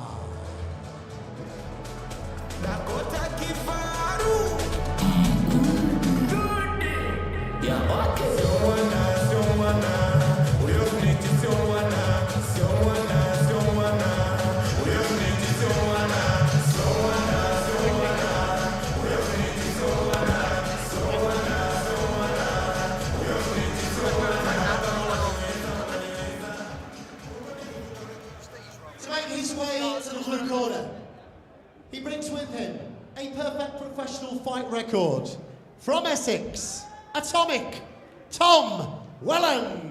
To make his way to the blue corner, he brings with him a perfect professional fight record. From Essex, Atomic, Tom Welland.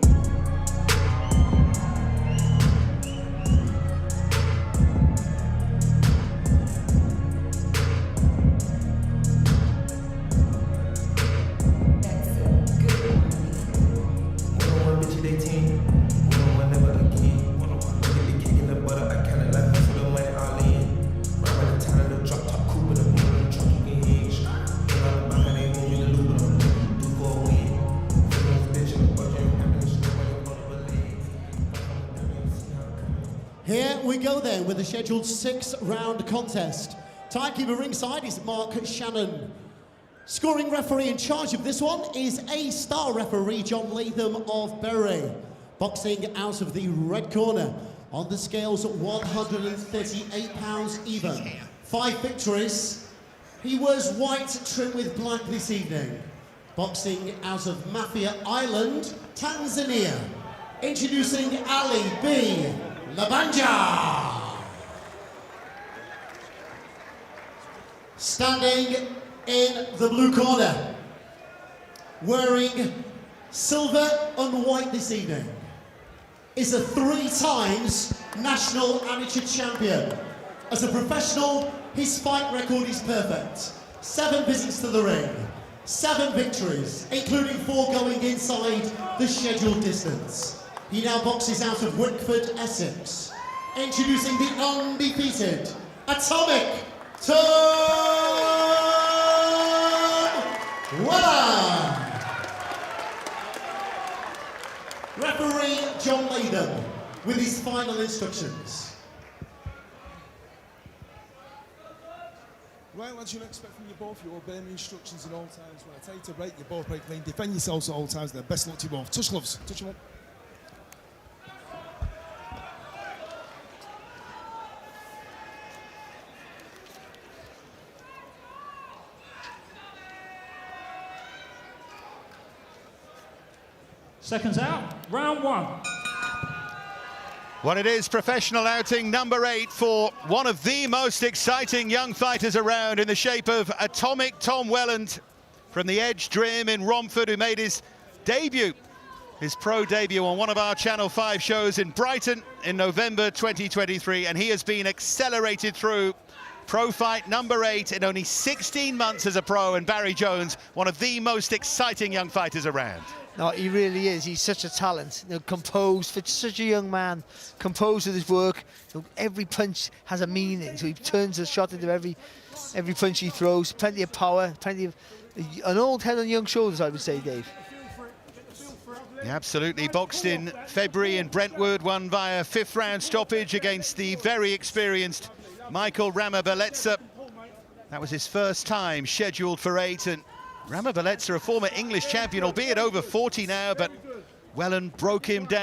Here we go then with the scheduled 6-round contest. Timekeeper ringside is Mark Shannon. Scoring referee in charge of this one is A-star referee John Latham of Bury. Boxing out of the red corner on the scales 138 pounds even. 5 victories. He wears white trimmed with black this evening. Boxing out of Mafia Island, Tanzania. Introducing IBE Labanja. Standing in the blue corner, wearing silver and white this evening, is a 3 times national amateur champion. As a professional, his fight record is perfect. 7 visits to the ring, 7 victories, including 4 going inside the scheduled distance. He now boxes out of Wickford, Essex. Introducing the undefeated Atomic Tom Welland. Referee John Latham with his final instructions. Right, lads, you'll expect from you both, you obey my instructions at all times. When I tell you to break, you both break clean. Defend yourselves at all times. Then best luck to you both. Touch gloves. Touch them up. Seconds out, round 1. Well, it is professional outing number 8 for one of the most exciting young fighters around in the shape of Atomic Tom Welland from the Edge Dream in Romford, who made his debut, his pro debut on one of our Channel 5 shows in Brighton in November 2023, and he has been accelerated through pro fight number 8 in only 16 months as a pro, and Barry Jones, one of the most exciting young fighters around. No, he really is. He's such a talent. You know, composed for such a young man. Composed with his work. You know, every punch has a meaning. So he turns the shot into every punch he throws. Plenty of power. Plenty of an old head on young shoulders, I would say, Dave. Yeah, absolutely. Boxed in February in Brentwood, won via 5th round stoppage against the very experienced Michael Rama-Beleza. That was his first time scheduled for 8, and Rama-Beleza, a former English champion, albeit over 40 now, but Welland broke him down.